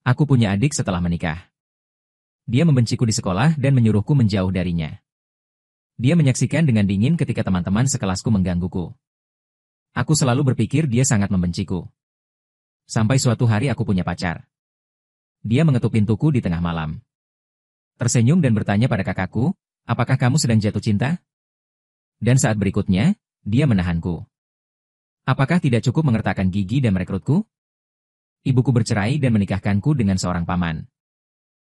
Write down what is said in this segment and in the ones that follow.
Aku punya adik setelah menikah. Dia membenciku di sekolah dan menyuruhku menjauh darinya. Dia menyaksikan dengan dingin ketika teman-teman sekelasku menggangguku. Aku selalu berpikir dia sangat membenciku. Sampai suatu hari aku punya pacar. Dia mengetuk pintuku di tengah malam. Tersenyum dan bertanya pada kakakku, apakah kamu sedang jatuh cinta? Dan saat berikutnya, dia menahanku. Apakah tidak cukup mengertakkan gigi dan merekrutku? Ibuku bercerai dan menikahkanku dengan seorang paman.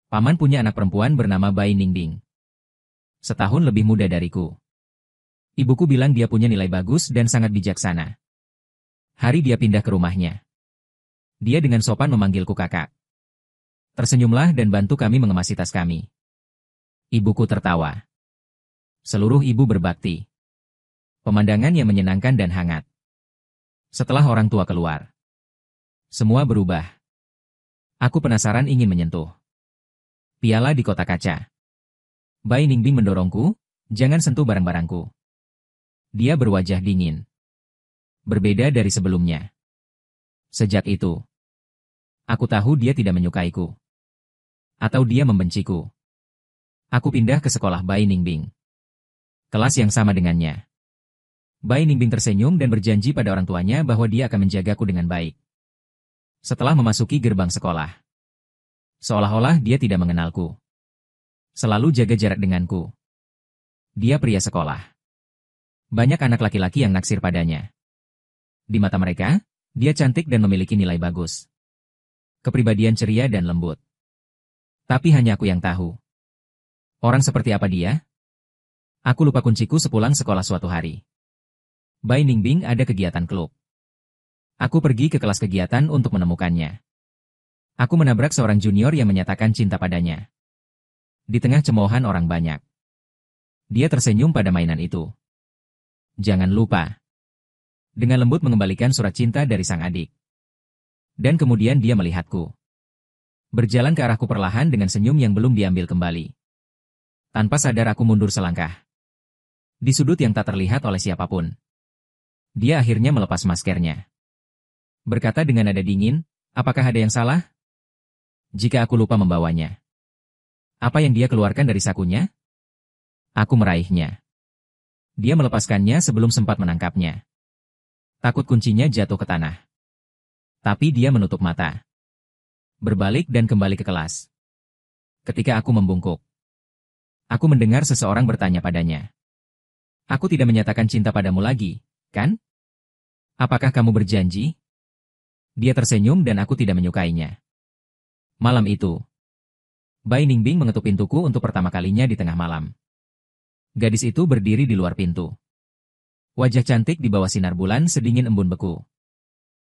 Paman punya anak perempuan bernama Bai Ningbing. Setahun lebih muda dariku. Ibuku bilang dia punya nilai bagus dan sangat bijaksana. Hari dia pindah ke rumahnya. Dia dengan sopan memanggilku kakak. Tersenyumlah dan bantu kami mengemasi tas kami. Ibuku tertawa. Seluruh ibu berbakti. Pemandangan yang menyenangkan dan hangat. Setelah orang tua keluar, semua berubah. Aku penasaran ingin menyentuh piala di kotak kaca. Bai Ningbing mendorongku, jangan sentuh barang-barangku. Dia berwajah dingin. Berbeda dari sebelumnya. Sejak itu, aku tahu dia tidak menyukaiku. Atau dia membenciku. Aku pindah ke sekolah Bai Ningbing. Kelas yang sama dengannya. Bai Ningbing tersenyum dan berjanji pada orang tuanya bahwa dia akan menjagaku dengan baik. Setelah memasuki gerbang sekolah, seolah-olah dia tidak mengenalku. Selalu jaga jarak denganku. Dia pria sekolah. Banyak anak laki-laki yang naksir padanya. Di mata mereka, dia cantik dan memiliki nilai bagus. Kepribadian ceria dan lembut. Tapi hanya aku yang tahu. Orang seperti apa dia? Aku lupa kunciku sepulang sekolah suatu hari. Bai Ningbing ada kegiatan klub. Aku pergi ke kelas kegiatan untuk menemukannya. Aku menabrak seorang junior yang menyatakan cinta padanya. Di tengah cemoohan orang banyak. Dia tersenyum pada mainan itu. Jangan lupa. Dengan lembut mengembalikan surat cinta dari sang adik. Dan kemudian dia melihatku. Berjalan ke arahku perlahan dengan senyum yang belum diambil kembali. Tanpa sadar aku mundur selangkah. Di sudut yang tak terlihat oleh siapapun. Dia akhirnya melepas maskernya. Berkata dengan nada dingin, apakah ada yang salah? Jika aku lupa membawanya. Apa yang dia keluarkan dari sakunya? Aku meraihnya. Dia melepaskannya sebelum sempat menangkapnya. Takut kuncinya jatuh ke tanah. Tapi dia menutup mata. Berbalik dan kembali ke kelas. Ketika aku membungkuk, aku mendengar seseorang bertanya padanya. Aku tidak menyatakan cinta padamu lagi, kan? Apakah kamu berjanji? Dia tersenyum dan aku tidak menyukainya. Malam itu, Bai Ningbing mengetuk pintuku untuk pertama kalinya di tengah malam. Gadis itu berdiri di luar pintu. Wajah cantik di bawah sinar bulan sedingin embun beku.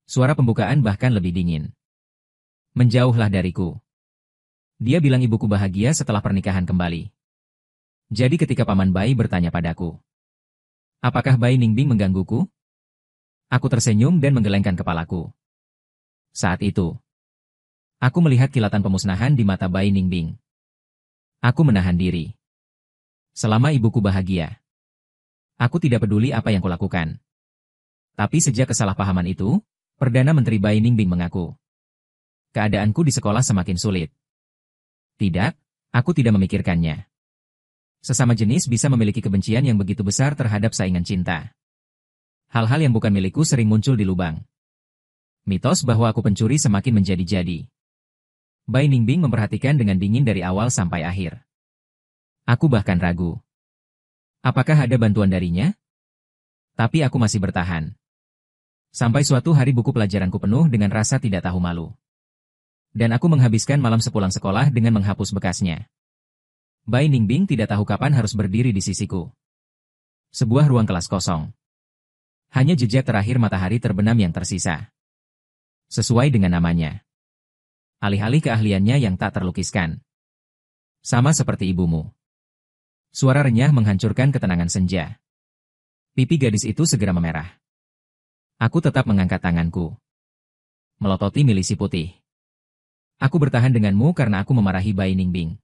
Suara pembukaan bahkan lebih dingin. Menjauhlah dariku. Dia bilang ibuku bahagia setelah pernikahan kembali. Jadi ketika Paman Bai bertanya padaku, apakah Bai Ningbing menggangguku? Aku tersenyum dan menggelengkan kepalaku. Saat itu, aku melihat kilatan pemusnahan di mata Bai Ningbing. Aku menahan diri. Selama ibuku bahagia, aku tidak peduli apa yang kulakukan. Tapi sejak kesalahpahaman itu, Perdana Menteri Bai Ningbing mengaku, keadaanku di sekolah semakin sulit. Tidak, aku tidak memikirkannya. Sesama jenis bisa memiliki kebencian yang begitu besar terhadap saingan cinta. Hal-hal yang bukan milikku sering muncul di lubang. Mitos bahwa aku pencuri semakin menjadi-jadi. Bai Ningbing memperhatikan dengan dingin dari awal sampai akhir. Aku bahkan ragu. Apakah ada bantuan darinya? Tapi aku masih bertahan. Sampai suatu hari buku pelajaranku penuh dengan rasa tidak tahu malu. Dan aku menghabiskan malam sepulang sekolah dengan menghapus bekasnya. Bai Ningbing tidak tahu kapan harus berdiri di sisiku. Sebuah ruang kelas kosong. Hanya jejak terakhir matahari terbenam yang tersisa. Sesuai dengan namanya. Alih-alih keahliannya yang tak terlukiskan. Sama seperti ibumu. Suara renyah menghancurkan ketenangan senja. Pipi gadis itu segera memerah. Aku tetap mengangkat tanganku. Melototi milisi putih. Aku bertahan denganmu karena aku memarahi Bai Ningbing.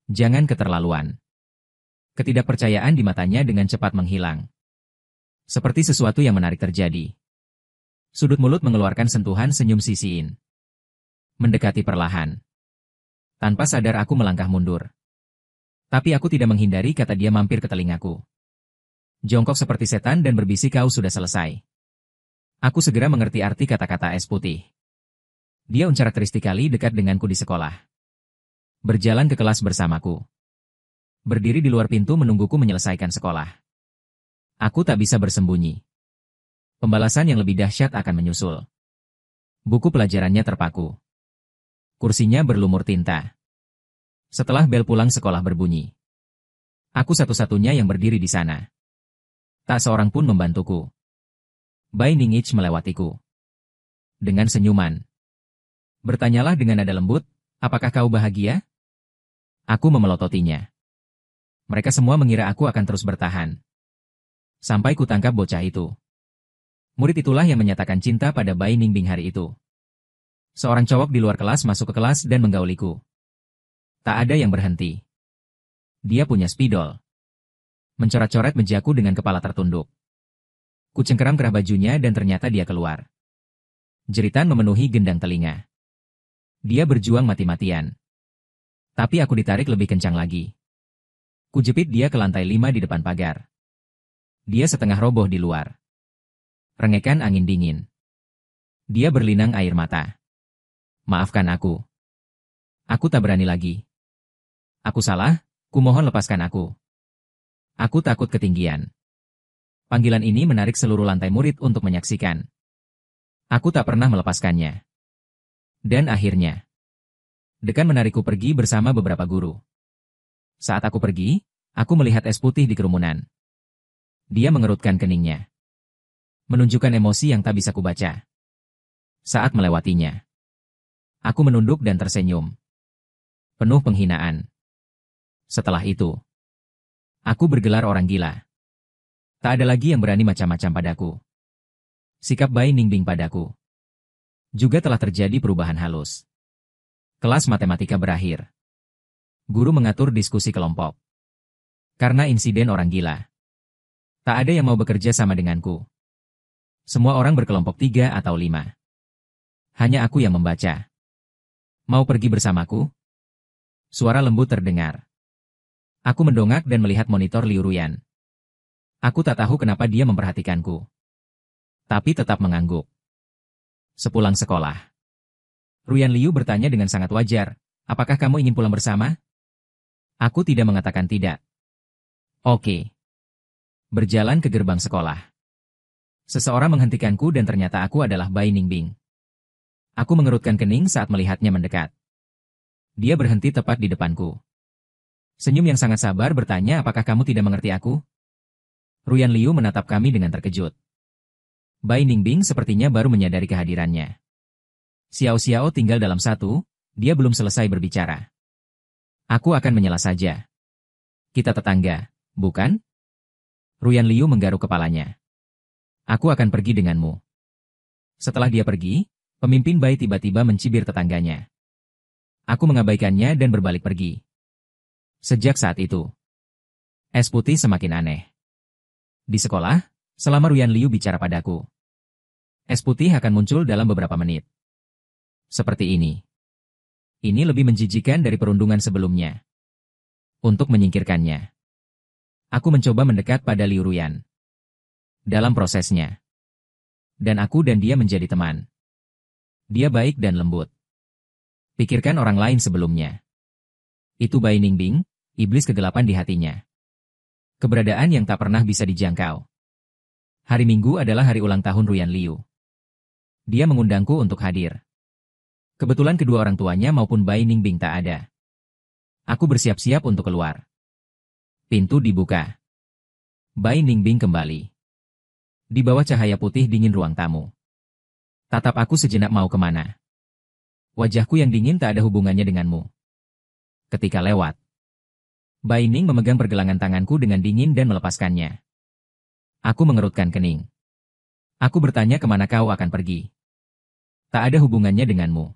Jangan keterlaluan. Ketidakpercayaan di matanya dengan cepat menghilang. Seperti sesuatu yang menarik terjadi. Sudut mulut mengeluarkan sentuhan senyum sisiin. Mendekati perlahan. Tanpa sadar aku melangkah mundur. Tapi aku tidak menghindari kata dia mampir ke telingaku. Jongkok seperti setan dan berbisik kau sudah selesai. Aku segera mengerti arti kata-kata es putih. Dia uncharacteristically dekat denganku di sekolah. Berjalan ke kelas bersamaku. Berdiri di luar pintu menungguku menyelesaikan sekolah. Aku tak bisa bersembunyi. Pembalasan yang lebih dahsyat akan menyusul. Buku pelajarannya terpaku. Kursinya berlumur tinta. Setelah bel pulang sekolah berbunyi. Aku satu-satunya yang berdiri di sana. Tak seorang pun membantuku. Bai Ningich melewatiku. Dengan senyuman. Bertanyalah dengan nada lembut, apakah kau bahagia? Aku memelototinya. Mereka semua mengira aku akan terus bertahan. Sampai kutangkap bocah itu. Murid itulah yang menyatakan cinta pada Bai Ningbing hari itu. Seorang cowok di luar kelas masuk ke kelas dan menggauliku. Tak ada yang berhenti. Dia punya spidol. Mencoret-coret mejaku dengan kepala tertunduk. Kucengkeram kerah bajunya dan ternyata dia keluar. Jeritan memenuhi gendang telinga. Dia berjuang mati-matian. Tapi aku ditarik lebih kencang lagi. Kujepit dia ke lantai 5 di depan pagar. Dia setengah roboh di luar. Rengekan angin dingin. Dia berlinang air mata. Maafkan aku. Aku tak berani lagi. Aku salah, kumohon lepaskan aku. Aku takut ketinggian. Panggilan ini menarik seluruh lantai murid untuk menyaksikan. Aku tak pernah melepaskannya. Dan akhirnya, dekan menarikku pergi bersama beberapa guru. Saat aku pergi, aku melihat es putih di kerumunan. Dia mengerutkan keningnya. Menunjukkan emosi yang tak bisa kubaca. Saat melewatinya, aku menunduk dan tersenyum. Penuh penghinaan. Setelah itu, aku bergelar orang gila. Tak ada lagi yang berani macam-macam padaku. Sikap Bai Ningbing padaku. Juga telah terjadi perubahan halus. Kelas matematika berakhir. Guru mengatur diskusi kelompok. Karena insiden orang gila. Tak ada yang mau bekerja sama denganku. Semua orang berkelompok 3 atau 5. Hanya aku yang membaca. Mau pergi bersamaku? Suara lembut terdengar. Aku mendongak dan melihat monitor Liu Ruyan. Aku tak tahu kenapa dia memperhatikanku. Tapi tetap mengangguk. Sepulang sekolah, Ruyan Liu bertanya dengan sangat wajar, apakah kamu ingin pulang bersama? Aku tidak mengatakan tidak. Oke. Berjalan ke gerbang sekolah. Seseorang menghentikanku dan ternyata aku adalah Bai Ningbing. Aku mengerutkan kening saat melihatnya mendekat. Dia berhenti tepat di depanku. Senyum yang sangat sabar bertanya, apakah kamu tidak mengerti aku? Ruyan Liu menatap kami dengan terkejut. Bai Ningbing sepertinya baru menyadari kehadirannya. Xiao Xiao tinggal dalam satu, dia belum selesai berbicara. Aku akan menyela saja. Kita tetangga, bukan? Ruyan Liu menggaruk kepalanya. Aku akan pergi denganmu. Setelah dia pergi, pemimpin Bai tiba-tiba mencibir tetangganya. Aku mengabaikannya dan berbalik pergi. Sejak saat itu, es putih semakin aneh. Di sekolah, selama Ruyan Liu bicara padaku, es putih akan muncul dalam beberapa menit. Seperti ini. Ini lebih menjijikan dari perundungan sebelumnya. Untuk menyingkirkannya, aku mencoba mendekat pada Liu Ruyan. Dalam prosesnya, dan aku dan dia menjadi teman. Dia baik dan lembut. Pikirkan orang lain sebelumnya. Itu Bai Ningbing, iblis kegelapan di hatinya. Keberadaan yang tak pernah bisa dijangkau. Hari Minggu adalah hari ulang tahun Ruyan Liu. Dia mengundangku untuk hadir. Kebetulan kedua orang tuanya maupun Bai Ningbing tak ada. Aku bersiap-siap untuk keluar. Pintu dibuka. Bai Ningbing kembali. Di bawah cahaya putih dingin ruang tamu. Tatap aku sejenak, mau kemana? Wajahku yang dingin tak ada hubungannya denganmu. Ketika lewat, Bai Ning memegang pergelangan tanganku dengan dingin dan melepaskannya. Aku mengerutkan kening. Aku bertanya, kemana kau akan pergi? Tak ada hubungannya denganmu.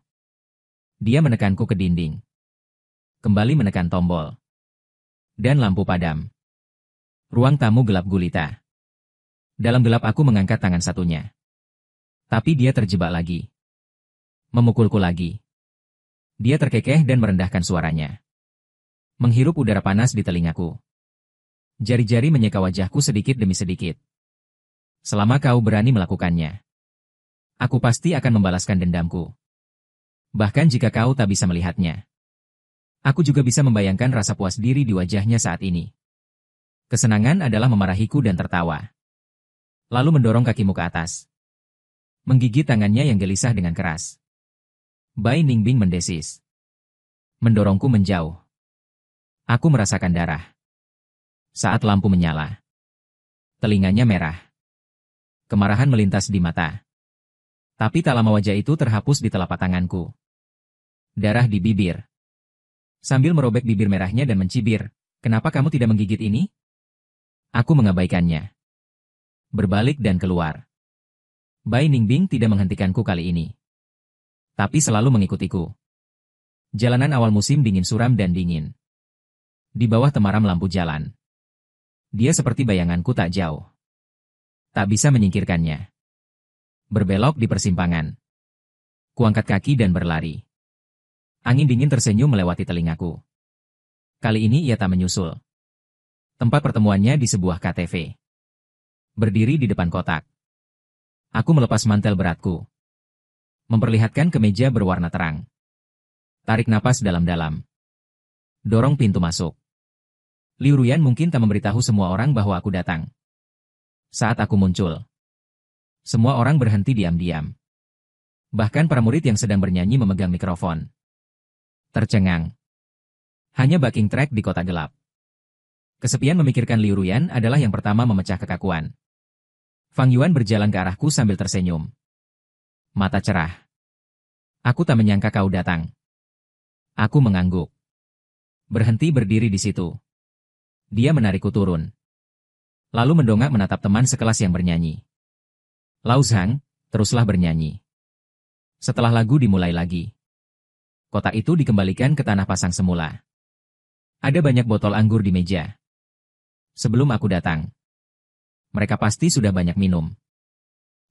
Dia menekanku ke dinding. Kembali menekan tombol. Dan lampu padam. Ruang tamu gelap gulita. Dalam gelap aku mengangkat tangan satunya. Tapi dia terjebak lagi. Memukulku lagi. Dia terkekeh dan merendahkan suaranya. Menghirup udara panas di telingaku. Jari-jari menyeka wajahku sedikit demi sedikit. Selama kau berani melakukannya, aku pasti akan membalaskan dendamku. Bahkan jika kau tak bisa melihatnya. Aku juga bisa membayangkan rasa puas diri di wajahnya saat ini. Kesenangan adalah memarahiku dan tertawa. Lalu mendorong kakimu ke atas. Menggigit tangannya yang gelisah dengan keras. Bai Ningbing mendesis. Mendorongku menjauh. Aku merasakan darah. Saat lampu menyala. Telinganya merah. Kemarahan melintas di mata. Tapi tak lama wajah itu terhapus di telapak tanganku. Darah di bibir. Sambil merobek bibir merahnya dan mencibir, "Kenapa kamu tidak menggigit ini?" Aku mengabaikannya. Berbalik dan keluar. Bai Ningbing tidak menghentikanku kali ini. Tapi selalu mengikutiku. Jalanan awal musim dingin suram dan dingin. Di bawah temaram lampu jalan. Dia seperti bayanganku tak jauh. Tak bisa menyingkirkannya. Berbelok di persimpangan. Kuangkat kaki dan berlari. Angin dingin tersenyum melewati telingaku. Kali ini ia tak menyusul. Tempat pertemuannya di sebuah KTV. Berdiri di depan kotak. Aku melepas mantel beratku. Memperlihatkan kemeja berwarna terang. Tarik napas dalam-dalam. Dorong pintu masuk. Liu Ruyan mungkin tak memberitahu semua orang bahwa aku datang. Saat aku muncul, semua orang berhenti diam-diam. Bahkan para murid yang sedang bernyanyi memegang mikrofon. Tercengang. Hanya backing track di kota gelap. Kesepian memikirkan Liu Ruyan adalah yang pertama memecah kekakuan. Fang Yuan berjalan ke arahku sambil tersenyum. Mata cerah. Aku tak menyangka kau datang. Aku mengangguk. Berhenti berdiri di situ. Dia menarikku turun. Lalu mendongak menatap teman sekelas yang bernyanyi. Lao Zhang, teruslah bernyanyi. Setelah lagu dimulai lagi. Kotak itu dikembalikan ke tanah pasang semula. Ada banyak botol anggur di meja. Sebelum aku datang. Mereka pasti sudah banyak minum.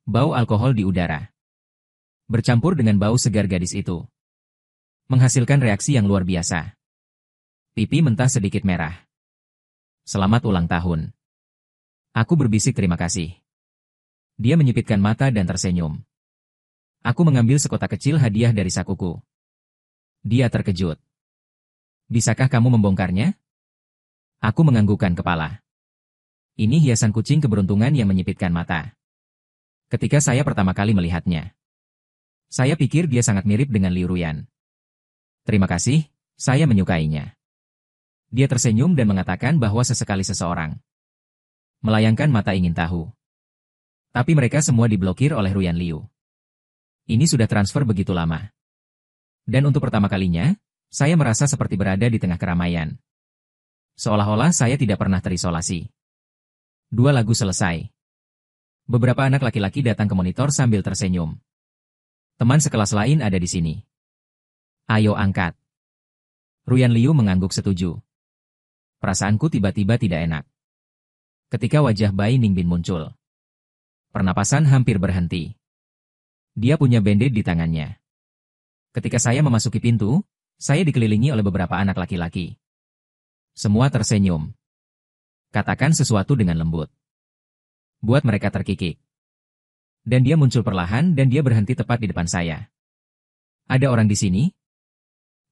Bau alkohol di udara. Bercampur dengan bau segar gadis itu. Menghasilkan reaksi yang luar biasa. Pipi mentah sedikit merah. Selamat ulang tahun. Aku berbisik terima kasih. Dia menyipitkan mata dan tersenyum. Aku mengambil sekotak kecil hadiah dari sakuku. Dia terkejut. Bisakah kamu membongkarnya? Aku menganggukkan kepala. Ini hiasan kucing keberuntungan yang menyipitkan mata. Ketika saya pertama kali melihatnya, saya pikir dia sangat mirip dengan Liu Ruyan. Terima kasih, saya menyukainya. Dia tersenyum dan mengatakan bahwa sesekali seseorang melayangkan mata ingin tahu. Tapi mereka semua diblokir oleh Ruyan Liu. Ini sudah transfer begitu lama. Dan untuk pertama kalinya, saya merasa seperti berada di tengah keramaian. Seolah-olah saya tidak pernah terisolasi. 2 lagu selesai. Beberapa anak laki-laki datang ke monitor sambil tersenyum. Teman sekelas lain ada di sini. Ayo angkat. Ruyan Liu mengangguk setuju. Perasaanku tiba-tiba tidak enak. Ketika wajah Bai Ningbing muncul. Pernapasan hampir berhenti. Dia punya band-aid di tangannya. Ketika saya memasuki pintu, saya dikelilingi oleh beberapa anak laki-laki. Semua tersenyum. Katakan sesuatu dengan lembut. Buat mereka terkikik. Dan dia muncul perlahan dan dia berhenti tepat di depan saya. Ada orang di sini?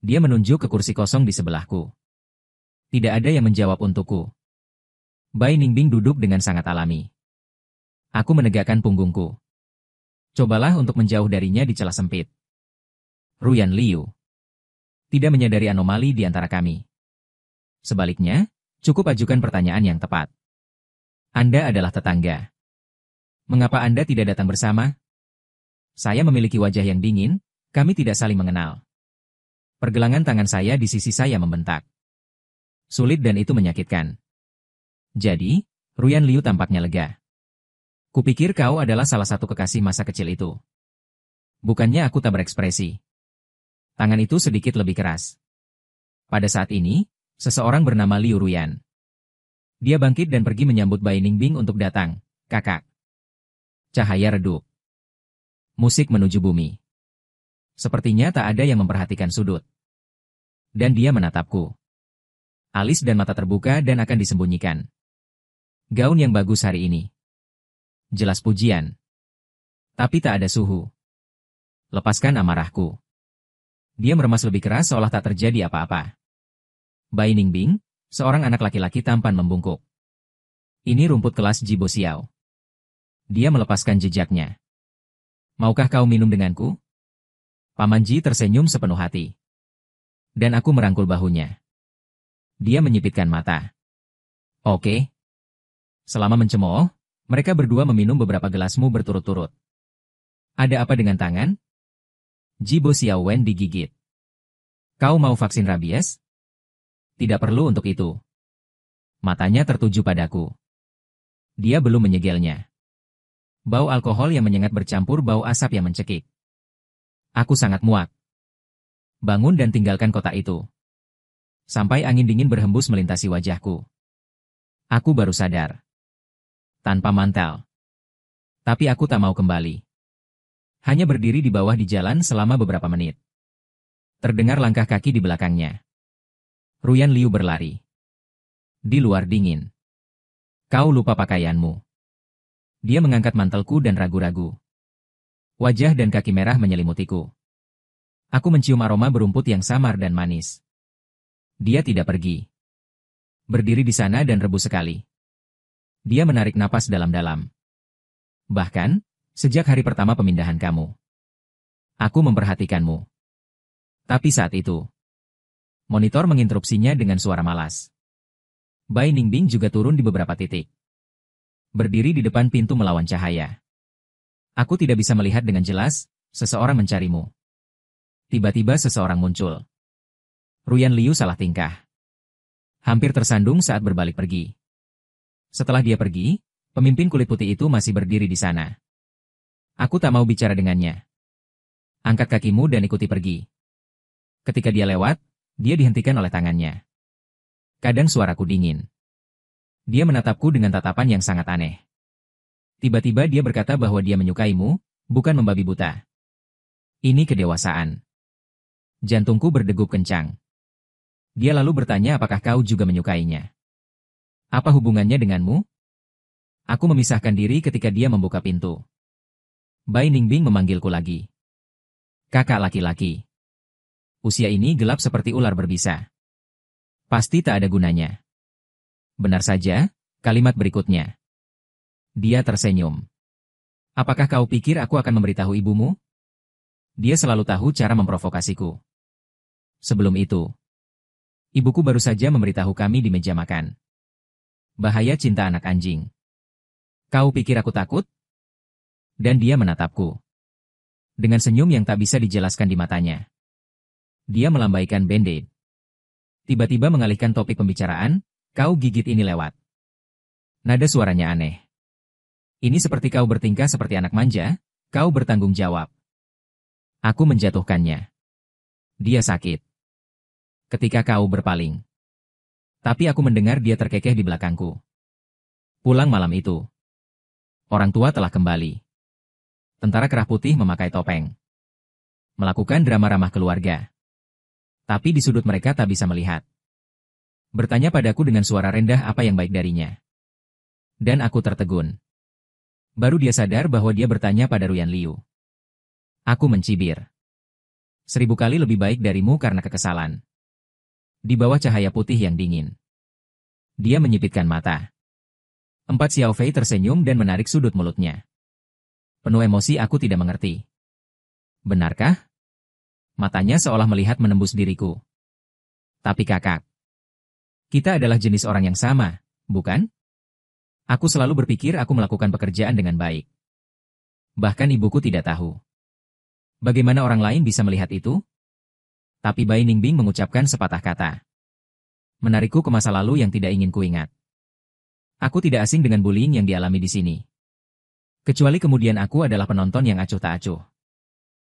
Dia menunjuk ke kursi kosong di sebelahku. Tidak ada yang menjawab untukku. Bai Ningbing duduk dengan sangat alami. Aku menegakkan punggungku. Cobalah untuk menjauh darinya di celah sempit. Ruyan Liu tidak menyadari anomali di antara kami. Sebaliknya, cukup ajukan pertanyaan yang tepat. Anda adalah tetangga. Mengapa Anda tidak datang bersama? Saya memiliki wajah yang dingin, kami tidak saling mengenal. Pergelangan tangan saya di sisi saya membentak. Sulit dan itu menyakitkan. Jadi, Ruyan Liu tampaknya lega. Kupikir kau adalah salah satu kekasih masa kecil itu. Bukannya aku tak berekspresi. Tangan itu sedikit lebih keras. Pada saat ini, seseorang bernama Liu Ruyan. Dia bangkit dan pergi menyambut Bai Ningbing untuk datang, kakak. Cahaya redup. Musik menuju bumi. Sepertinya tak ada yang memperhatikan sudut. Dan dia menatapku. Alis dan mata terbuka dan akan disembunyikan. Gaun yang bagus hari ini. Jelas pujian. Tapi tak ada suhu. Lepaskan amarahku. Dia meremas lebih keras seolah tak terjadi apa-apa. Bai Ningbing, seorang anak laki-laki tampan membungkuk. Ini rumput kelas Jibo Xiao. Dia melepaskan jejaknya. Maukah kau minum denganku? Paman Ji tersenyum sepenuh hati. Dan aku merangkul bahunya. Dia menyipitkan mata. Oke. Selama mencemooh, mereka berdua meminum beberapa gelasmu berturut-turut. Ada apa dengan tangan? Jibo Xiao Wen digigit. Kau mau vaksin rabies? Tidak perlu untuk itu. Matanya tertuju padaku. Dia belum menyegelnya. Bau alkohol yang menyengat bercampur bau asap yang mencekik. Aku sangat muak. Bangun dan tinggalkan kota itu. Sampai angin dingin berhembus melintasi wajahku. Aku baru sadar. Tanpa mantel. Tapi aku tak mau kembali. Hanya berdiri di bawah di jalan selama beberapa menit. Terdengar langkah kaki di belakangnya. Ruyan Liu berlari. Di luar dingin. Kau lupa pakaianmu. Dia mengangkat mantelku dan ragu-ragu. Wajah dan kaki merah menyelimutiku. Aku mencium aroma berumput yang samar dan manis. Dia tidak pergi. Berdiri di sana dan rebus sekali. Dia menarik napas dalam-dalam. Bahkan, sejak hari pertama pemindahan kamu. Aku memperhatikanmu. Tapi saat itu, monitor menginterupsinya dengan suara malas. Bai Ningbing juga turun di beberapa titik. Berdiri di depan pintu melawan cahaya. Aku tidak bisa melihat dengan jelas, seseorang mencarimu. Tiba-tiba seseorang muncul. Ruyan Liu salah tingkah. Hampir tersandung saat berbalik pergi. Setelah dia pergi, pemimpin kulit putih itu masih berdiri di sana. Aku tak mau bicara dengannya. Angkat kakimu dan ikuti pergi. Ketika dia lewat, dia dihentikan oleh tangannya. Kadang suaraku dingin. Dia menatapku dengan tatapan yang sangat aneh. Tiba-tiba dia berkata bahwa dia menyukaimu, bukan membabi buta. Ini kedewasaan. Jantungku berdegup kencang. Dia lalu bertanya apakah kau juga menyukainya. Apa hubungannya denganmu? Aku memisahkan diri ketika dia membuka pintu. Bai Ningbing memanggilku lagi. Kakak laki-laki. Usia ini gelap seperti ular berbisa. Pasti tak ada gunanya. Benar saja, kalimat berikutnya. Dia tersenyum. Apakah kau pikir aku akan memberitahu ibumu? Dia selalu tahu cara memprovokasiku. Sebelum itu, ibuku baru saja memberitahu kami di meja makan. Bahaya cinta anak anjing. Kau pikir aku takut? Dan dia menatapku. Dengan senyum yang tak bisa dijelaskan di matanya. Dia melambaikan band-aid. Tiba-tiba mengalihkan topik pembicaraan, kau gigit ini lewat. Nada suaranya aneh. Ini seperti kau bertingkah seperti anak manja, kau bertanggung jawab. Aku menjatuhkannya. Dia sakit. Ketika kau berpaling. Tapi aku mendengar dia terkekeh di belakangku. Pulang malam itu. Orang tua telah kembali. Tentara kerah putih memakai topeng. Melakukan drama ramah keluarga. Tapi di sudut mereka tak bisa melihat. Bertanya padaku dengan suara rendah apa yang baik darinya. Dan aku tertegun. Baru dia sadar bahwa dia bertanya pada Ruyan Liu. Aku mencibir. 1000 kali lebih baik darimu karena kekesalan. Di bawah cahaya putih yang dingin. Dia menyipitkan mata. 4 Xiao Fei tersenyum dan menarik sudut mulutnya. Penuh emosi aku tidak mengerti. Benarkah? Matanya seolah melihat menembus diriku. Tapi kakak. Kita adalah jenis orang yang sama, bukan? Aku selalu berpikir aku melakukan pekerjaan dengan baik. Bahkan ibuku tidak tahu. Bagaimana orang lain bisa melihat itu? Tapi Bai Ningbing mengucapkan sepatah kata. Menarikku ke masa lalu yang tidak ingin kuingat. Aku tidak asing dengan bullying yang dialami di sini. Kecuali kemudian aku adalah penonton yang acuh tak acuh.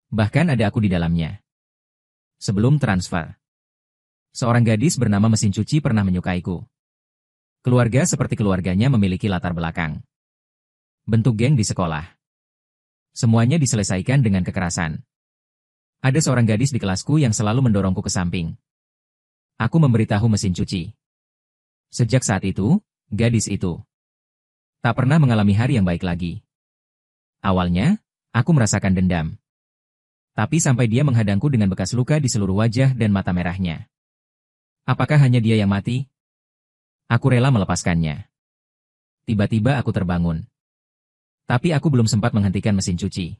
Bahkan ada aku di dalamnya. Sebelum transfer. Seorang gadis bernama mesin cuci pernah menyukaiku. Keluarga seperti keluarganya memiliki latar belakang. Bentuk geng di sekolah. Semuanya diselesaikan dengan kekerasan. Ada seorang gadis di kelasku yang selalu mendorongku ke samping. Aku memberitahu mesin cuci. Sejak saat itu, gadis itu tak pernah mengalami hari yang baik lagi. Awalnya, aku merasakan dendam. Tapi sampai dia menghadangku dengan bekas luka di seluruh wajah dan mata merahnya. Apakah hanya dia yang mati? Aku rela melepaskannya. Tiba-tiba aku terbangun. Tapi aku belum sempat menghentikan mesin cuci.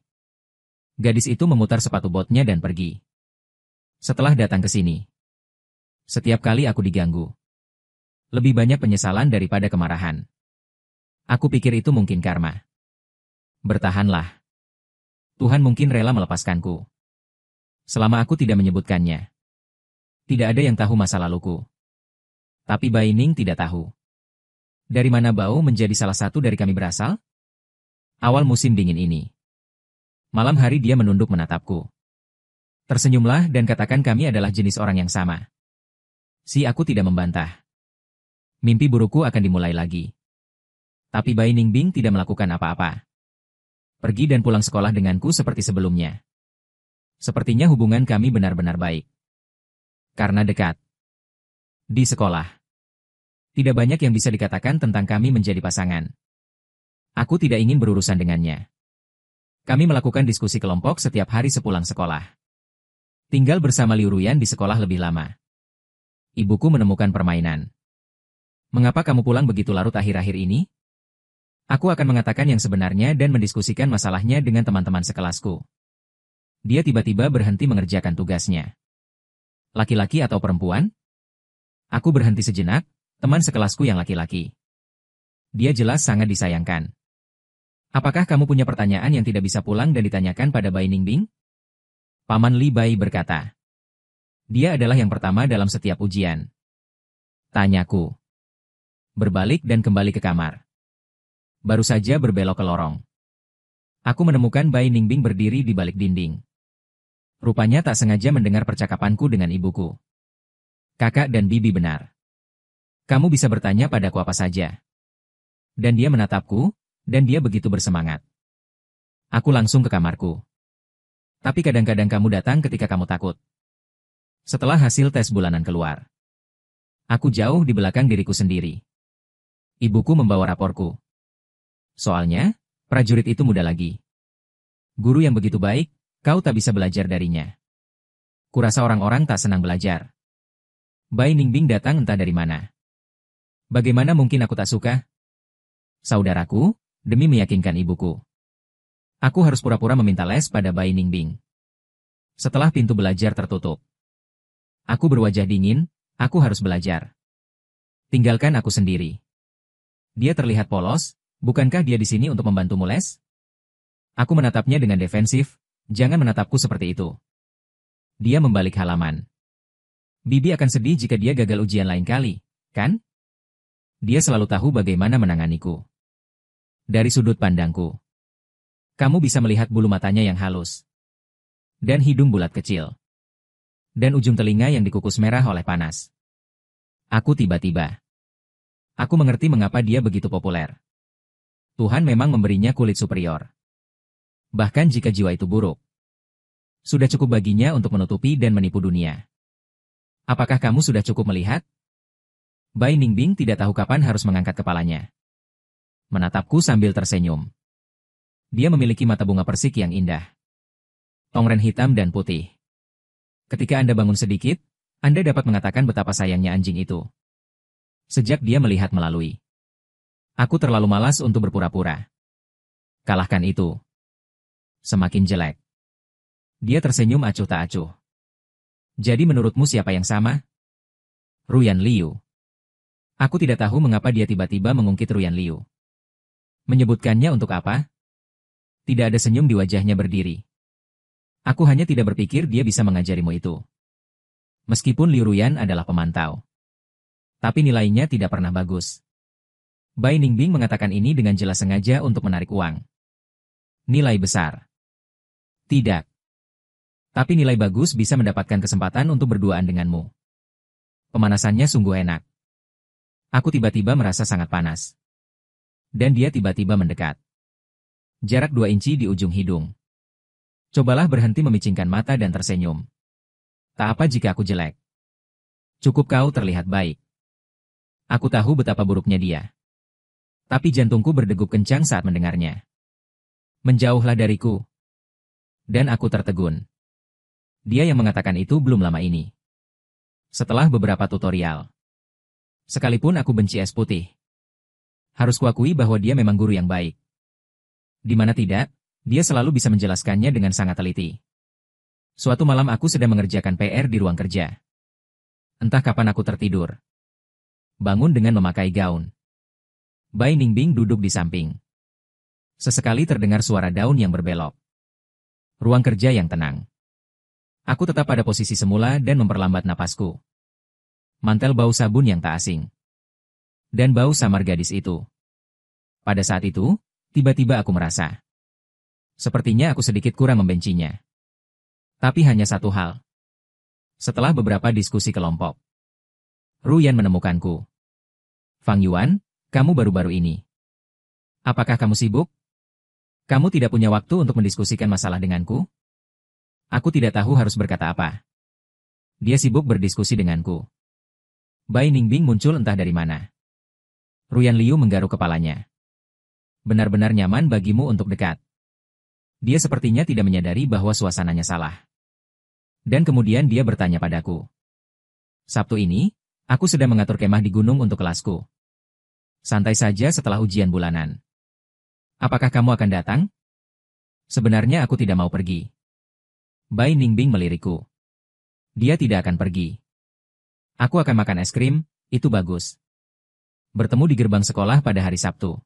Gadis itu memutar sepatu botnya dan pergi. Setelah datang ke sini, setiap kali aku diganggu, lebih banyak penyesalan daripada kemarahan. Aku pikir itu mungkin karma. Bertahanlah. Tuhan mungkin rela melepaskanku. Selama aku tidak menyebutkannya. Tidak ada yang tahu masa laluku. Tapi Baining tidak tahu. Dari mana bau menjadi salah satu dari kami berasal? Awal musim dingin ini. Malam hari dia menunduk menatapku. Tersenyumlah dan katakan kami adalah jenis orang yang sama. Si aku tidak membantah. Mimpi burukku akan dimulai lagi. Tapi Baining Bing tidak melakukan apa-apa. Pergi dan pulang sekolah denganku seperti sebelumnya. Sepertinya hubungan kami benar-benar baik. Karena dekat. Di sekolah. Tidak banyak yang bisa dikatakan tentang kami menjadi pasangan. Aku tidak ingin berurusan dengannya. Kami melakukan diskusi kelompok setiap hari sepulang sekolah. Tinggal bersama Liu Ruyan di sekolah lebih lama. Ibuku menemukan permainan. Mengapa kamu pulang begitu larut akhir-akhir ini? Aku akan mengatakan yang sebenarnya dan mendiskusikan masalahnya dengan teman-teman sekelasku. Dia tiba-tiba berhenti mengerjakan tugasnya. Laki-laki atau perempuan? Aku berhenti sejenak, teman sekelasku yang laki-laki. Dia jelas sangat disayangkan. Apakah kamu punya pertanyaan yang tidak bisa pulang dan ditanyakan pada Baining Bing? Paman Li Bai berkata. Dia adalah yang pertama dalam setiap ujian. Tanyaku. Berbalik dan kembali ke kamar. Baru saja berbelok ke lorong. Aku menemukan Baining Bing berdiri di balik dinding. Rupanya tak sengaja mendengar percakapanku dengan ibuku. Kakak dan bibi benar. Kamu bisa bertanya padaku apa saja. Dan dia menatapku, dan dia begitu bersemangat. Aku langsung ke kamarku. Tapi kadang-kadang kamu datang ketika kamu takut. Setelah hasil tes bulanan keluar. Aku jauh di belakang diriku sendiri. Ibuku membawa raporku. Soalnya, prajurit itu muda lagi. Guru yang begitu baik, kau tak bisa belajar darinya. Kurasa orang-orang tak senang belajar. Baining Bing datang entah dari mana. Bagaimana mungkin aku tak suka? Saudaraku, demi meyakinkan ibuku. Aku harus pura-pura meminta les pada Baining Bing. Setelah pintu belajar tertutup. Aku berwajah dingin, aku harus belajar. Tinggalkan aku sendiri. Dia terlihat polos, bukankah dia di sini untuk membantumu les? Aku menatapnya dengan defensif, jangan menatapku seperti itu. Dia membalik halaman. Bibi akan sedih jika dia gagal ujian lain kali, kan? Dia selalu tahu bagaimana menanganiku. Dari sudut pandangku. Kamu bisa melihat bulu matanya yang halus. Dan hidung bulat kecil. Dan ujung telinga yang dikukus merah oleh panas. Aku tiba-tiba. Aku mengerti mengapa dia begitu populer. Tuhan memang memberinya kulit superior. Bahkan jika jiwa itu buruk. Sudah cukup baginya untuk menutupi dan menipu dunia. Apakah kamu sudah cukup melihat? Baining Bing tidak tahu kapan harus mengangkat kepalanya. Menatapku sambil tersenyum. Dia memiliki mata bunga persik yang indah. Tongren hitam dan putih. Ketika Anda bangun sedikit, Anda dapat mengatakan betapa sayangnya anjing itu. Sejak dia melihat melalui. Aku terlalu malas untuk berpura-pura. Kalahkan itu. Semakin jelek. Dia tersenyum acuh tak acuh. Jadi menurutmu siapa yang sama? Ruyan Liu. Aku tidak tahu mengapa dia tiba-tiba mengungkit Ruyan Liu. Menyebutkannya untuk apa? Tidak ada senyum di wajahnya berdiri. Aku hanya tidak berpikir dia bisa mengajarimu itu. Meskipun Liu Ruyan adalah pemantau. Tapi nilainya tidak pernah bagus. Baining Bing mengatakan ini dengan jelas sengaja untuk menarik uang. Nilai besar. Tidak. Tapi nilai bagus bisa mendapatkan kesempatan untuk berduaan denganmu. Pemanasannya sungguh enak. Aku tiba-tiba merasa sangat panas. Dan dia tiba-tiba mendekat. Jarak 2 inci di ujung hidung. Cobalah berhenti memicingkan mata dan tersenyum. Tak apa jika aku jelek. Cukup kau terlihat baik. Aku tahu betapa buruknya dia. Tapi jantungku berdegup kencang saat mendengarnya. Menjauhlah dariku. Dan aku tertegun. Dia yang mengatakan itu belum lama ini. Setelah beberapa tutorial. Sekalipun aku benci es putih. Harus kuakui bahwa dia memang guru yang baik. Di mana tidak, dia selalu bisa menjelaskannya dengan sangat teliti. Suatu malam aku sedang mengerjakan PR di ruang kerja. Entah kapan aku tertidur. Bangun dengan memakai gaun. Bai Ningbing duduk di samping. Sesekali terdengar suara daun yang berbelok. Ruang kerja yang tenang. Aku tetap pada posisi semula dan memperlambat napasku. Mantel bau sabun yang tak asing. Dan bau samar gadis itu. Pada saat itu, tiba-tiba aku merasa. Sepertinya aku sedikit kurang membencinya. Tapi hanya satu hal. Setelah beberapa diskusi kelompok. Ruyan menemukanku. Fang Yuan, kamu baru-baru ini. Apakah kamu sibuk? Kamu tidak punya waktu untuk mendiskusikan masalah denganku? Aku tidak tahu harus berkata apa. Dia sibuk berdiskusi denganku. Bai Ningbing muncul entah dari mana. Ruyan Liu menggaruk kepalanya. Benar-benar nyaman bagimu untuk dekat. Dia sepertinya tidak menyadari bahwa suasananya salah. Dan kemudian dia bertanya padaku. Sabtu ini, aku sedang mengatur kemah di gunung untuk kelasku. Santai saja setelah ujian bulanan. Apakah kamu akan datang? Sebenarnya aku tidak mau pergi. Bai Ningbing melirikku. Dia tidak akan pergi. Aku akan makan es krim, itu bagus. Bertemu di gerbang sekolah pada hari Sabtu.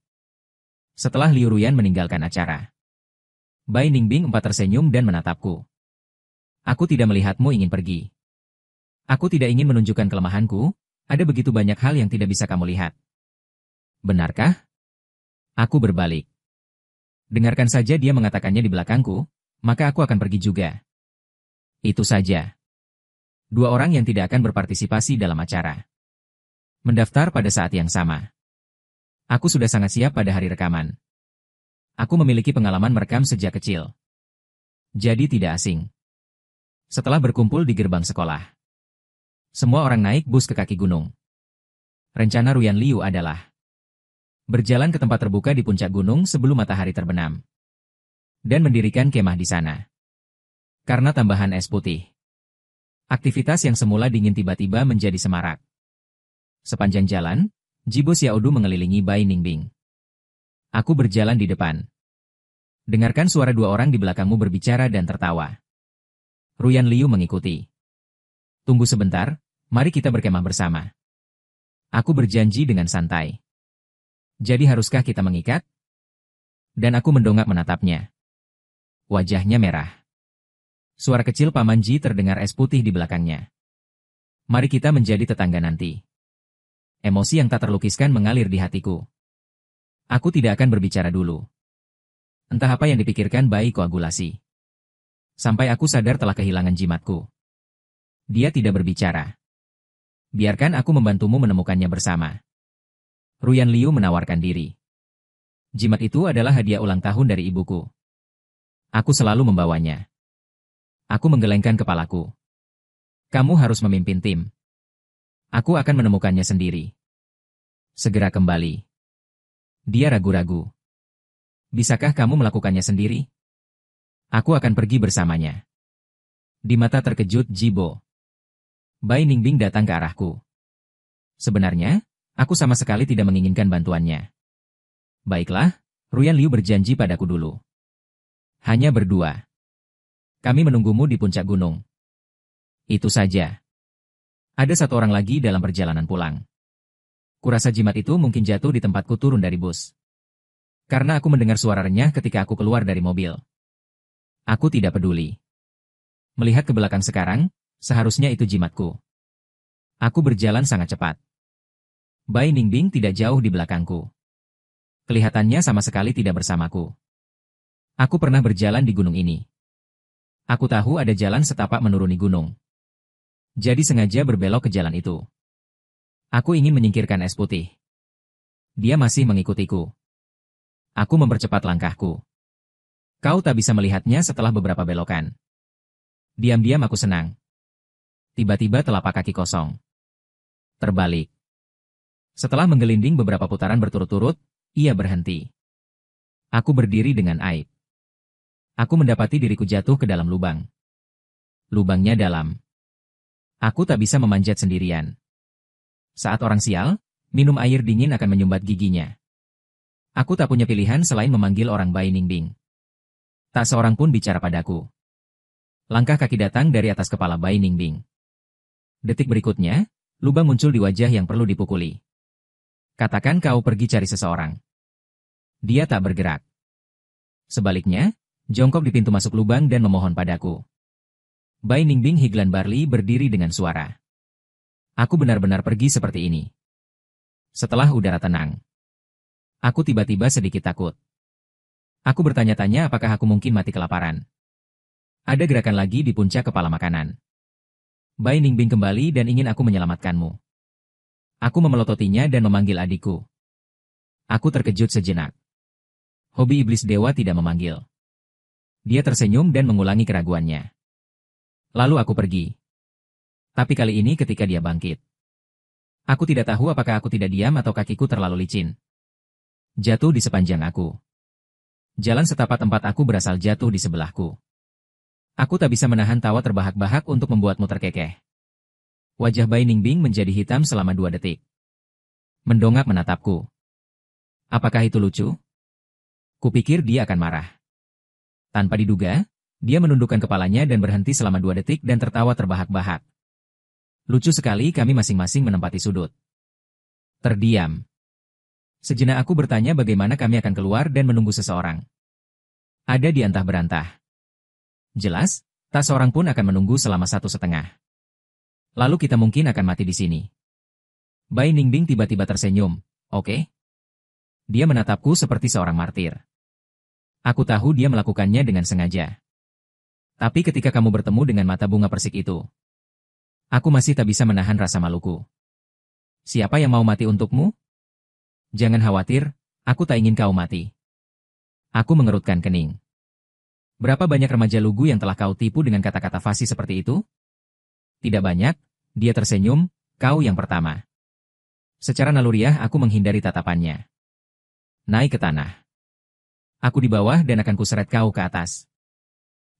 Setelah Liu Ruyan meninggalkan acara. Bai Ningbing tersenyum dan menatapku. Aku tidak melihatmu ingin pergi. Aku tidak ingin menunjukkan kelemahanku, ada begitu banyak hal yang tidak bisa kamu lihat. Benarkah? Aku berbalik. Dengarkan saja dia mengatakannya di belakangku, maka aku akan pergi juga. Itu saja. Dua orang yang tidak akan berpartisipasi dalam acara. Mendaftar pada saat yang sama. Aku sudah sangat siap pada hari rekaman. Aku memiliki pengalaman merekam sejak kecil. Jadi tidak asing. Setelah berkumpul di gerbang sekolah. Semua orang naik bus ke kaki gunung. Rencana Ruyan Liu adalah berjalan ke tempat terbuka di puncak gunung sebelum matahari terbenam. Dan mendirikan kemah di sana. Karena tambahan es putih. Aktivitas yang semula dingin tiba-tiba menjadi semarak. Sepanjang jalan, Jibo Xiaodu mengelilingi Bai Ningbing. Aku berjalan di depan. Dengarkan suara dua orang di belakangmu berbicara dan tertawa. Ruyan Liu mengikuti. Tunggu sebentar, mari kita berkemah bersama. Aku berjanji dengan santai. Jadi haruskah kita mengikat? Dan aku mendongak menatapnya. Wajahnya merah. Suara kecil Paman Ji terdengar es putih di belakangnya. Mari kita menjadi tetangga nanti. Emosi yang tak terlukiskan mengalir di hatiku. Aku tidak akan berbicara dulu. Entah apa yang dipikirkan Bai koagulasi. Sampai aku sadar telah kehilangan jimatku. Dia tidak berbicara. Biarkan aku membantumu menemukannya bersama. Ruyan Liu menawarkan diri. Jimat itu adalah hadiah ulang tahun dari ibuku. Aku selalu membawanya. Aku menggelengkan kepalaku. Kamu harus memimpin tim. Aku akan menemukannya sendiri. Segera kembali. Dia ragu-ragu. Bisakah kamu melakukannya sendiri? Aku akan pergi bersamanya. Di mata terkejut Jibo. Bai Ningbing datang ke arahku. Sebenarnya, aku sama sekali tidak menginginkan bantuannya. Baiklah, Ruyan Liu berjanji padaku dulu. Hanya berdua. Kami menunggumu di puncak gunung. Itu saja. Ada satu orang lagi dalam perjalanan pulang. Kurasa jimat itu mungkin jatuh di tempatku turun dari bus. Karena aku mendengar suara renyah ketika aku keluar dari mobil. Aku tidak peduli. Melihat ke belakang sekarang, seharusnya itu jimatku. Aku berjalan sangat cepat. Bai Ningbing tidak jauh di belakangku. Kelihatannya sama sekali tidak bersamaku. Aku pernah berjalan di gunung ini. Aku tahu ada jalan setapak menuruni gunung. Jadi sengaja berbelok ke jalan itu. Aku ingin menyingkirkan es putih. Dia masih mengikutiku. Aku mempercepat langkahku. Kau tak bisa melihatnya setelah beberapa belokan. Diam-diam aku senang. Tiba-tiba telapak kaki kosong. Terbalik. Setelah menggelinding beberapa putaran berturut-turut, ia berhenti. Aku berdiri dengan aib. Aku mendapati diriku jatuh ke dalam lubang. Lubangnya dalam. Aku tak bisa memanjat sendirian. Saat orang sial, minum air dingin akan menyumbat giginya. Aku tak punya pilihan selain memanggil orang Bai Ningbing. Tak seorang pun bicara padaku. Langkah kaki datang dari atas kepala Bai Ningbing. Detik berikutnya, lubang muncul di wajah yang perlu dipukuli. Katakan kau pergi cari seseorang. Dia tak bergerak. Sebaliknya, jongkok di pintu masuk lubang dan memohon padaku. Bai Ningbing Higlan Barley berdiri dengan suara. Aku benar-benar pergi seperti ini. Setelah udara tenang. Aku tiba-tiba sedikit takut. Aku bertanya-tanya apakah aku mungkin mati kelaparan. Ada gerakan lagi di puncak kepala makanan. Bai Ningbing kembali dan ingin aku menyelamatkanmu. Aku memelototinya dan memanggil adikku. Aku terkejut sejenak. Hobi iblis dewa tidak memanggil. Dia tersenyum dan mengulangi keraguannya. Lalu aku pergi. Tapi kali ini ketika dia bangkit. Aku tidak tahu apakah aku tidak diam atau kakiku terlalu licin. Jatuh di sepanjang aku. Jalan setapak tempat aku berasal jatuh di sebelahku. Aku tak bisa menahan tawa terbahak-bahak untuk membuatmu terkekeh. Wajah Bai Ningbing menjadi hitam selama 2 detik. Mendongak menatapku. Apakah itu lucu? Kupikir dia akan marah. Tanpa diduga, dia menundukkan kepalanya dan berhenti selama 2 detik dan tertawa terbahak-bahak. Lucu sekali kami masing-masing menempati sudut. Terdiam. Sejenak aku bertanya bagaimana kami akan keluar dan menunggu seseorang. Ada di antah berantah. Jelas, tak seorang pun akan menunggu selama 1,5. Lalu kita mungkin akan mati di sini. Bai Ningbing tiba-tiba tersenyum. Oke? Dia menatapku seperti seorang martir. Aku tahu dia melakukannya dengan sengaja. Tapi ketika kamu bertemu dengan mata bunga persik itu, aku masih tak bisa menahan rasa maluku. Siapa yang mau mati untukmu? Jangan khawatir, aku tak ingin kau mati. Aku mengerutkan kening. Berapa banyak remaja lugu yang telah kau tipu dengan kata-kata fasih seperti itu? Tidak banyak, dia tersenyum, kau yang pertama. Secara naluriah aku menghindari tatapannya. Naik ke tanah. Aku di bawah dan akan kuseret kau ke atas.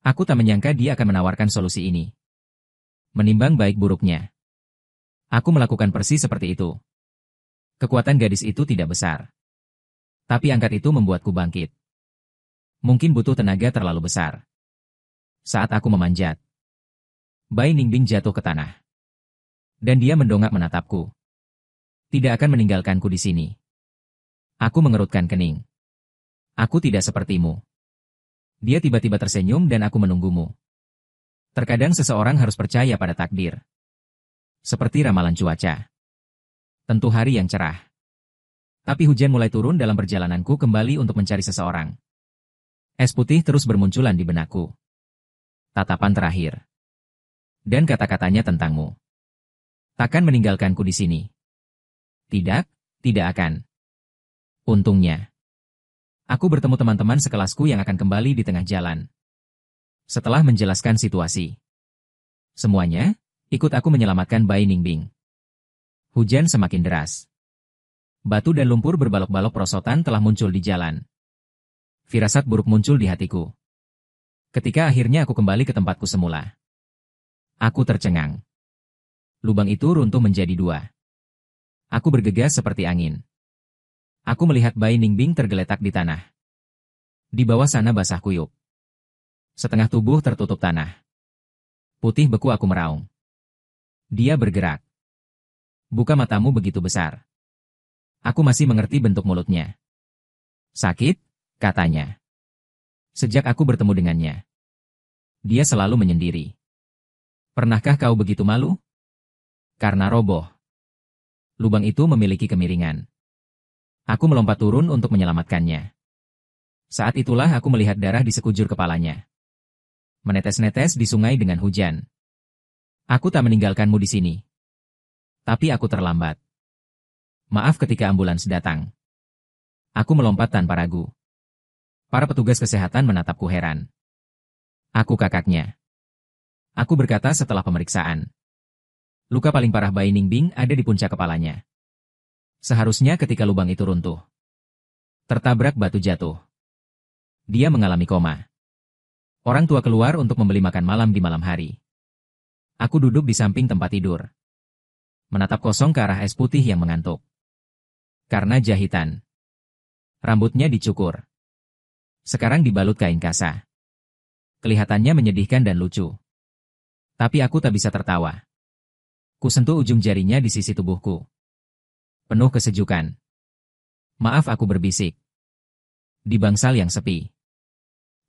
Aku tak menyangka dia akan menawarkan solusi ini. Menimbang baik buruknya. Aku melakukan persis seperti itu. Kekuatan gadis itu tidak besar. Tapi angkat itu membuatku bangkit. Mungkin butuh tenaga terlalu besar. Saat aku memanjat, Bai Ningbing jatuh ke tanah. Dan dia mendongak menatapku. Tidak akan meninggalkanku di sini. Aku mengerutkan kening. Aku tidak sepertimu. Dia tiba-tiba tersenyum dan aku menunggumu. Terkadang seseorang harus percaya pada takdir. Seperti ramalan cuaca. Tentu hari yang cerah. Tapi hujan mulai turun dalam perjalananku kembali untuk mencari seseorang. Es putih terus bermunculan di benakku. Tatapan terakhir. Dan kata-katanya tentangmu. Takkan meninggalkanku di sini. Tidak, tidak akan. Untungnya. Aku bertemu teman-teman sekelasku yang akan kembali di tengah jalan. Setelah menjelaskan situasi. Semuanya, ikut aku menyelamatkan Bai Ningbing. Hujan semakin deras. Batu dan lumpur berbalok-balok perosotan telah muncul di jalan. Firasat buruk muncul di hatiku. Ketika akhirnya aku kembali ke tempatku semula. Aku tercengang. Lubang itu runtuh menjadi 2. Aku bergegas seperti angin. Aku melihat Bai Ningbing tergeletak di tanah. Di bawah sana basah kuyup. Setengah tubuh tertutup tanah. Putih beku aku meraung. Dia bergerak. Buka matamu begitu besar. Aku masih mengerti bentuk mulutnya. Sakit, katanya. Sejak aku bertemu dengannya. Dia selalu menyendiri. Pernahkah kau begitu malu? Karena roboh. Lubang itu memiliki kemiringan. Aku melompat turun untuk menyelamatkannya. Saat itulah aku melihat darah di sekujur kepalanya. Menetes-netes di sungai dengan hujan. Aku tak meninggalkanmu di sini. Tapi aku terlambat. Maaf ketika ambulans datang. Aku melompat tanpa ragu. Para petugas kesehatan menatapku heran. Aku kakaknya. Aku berkata setelah pemeriksaan. Luka paling parah Bai Ningbing ada di puncak kepalanya. Seharusnya ketika lubang itu runtuh, tertabrak batu jatuh, dia mengalami koma. Orang tua keluar untuk membeli makan malam di malam hari. Aku duduk di samping tempat tidur, menatap kosong ke arah es putih yang mengantuk. Karena jahitan, rambutnya dicukur. Sekarang dibalut kain kasa. Kelihatannya menyedihkan dan lucu. Tapi aku tak bisa tertawa. Kusentuh ujung jarinya di sisi tubuhku. Penuh kesejukan. Maaf, aku berbisik. Di bangsal yang sepi.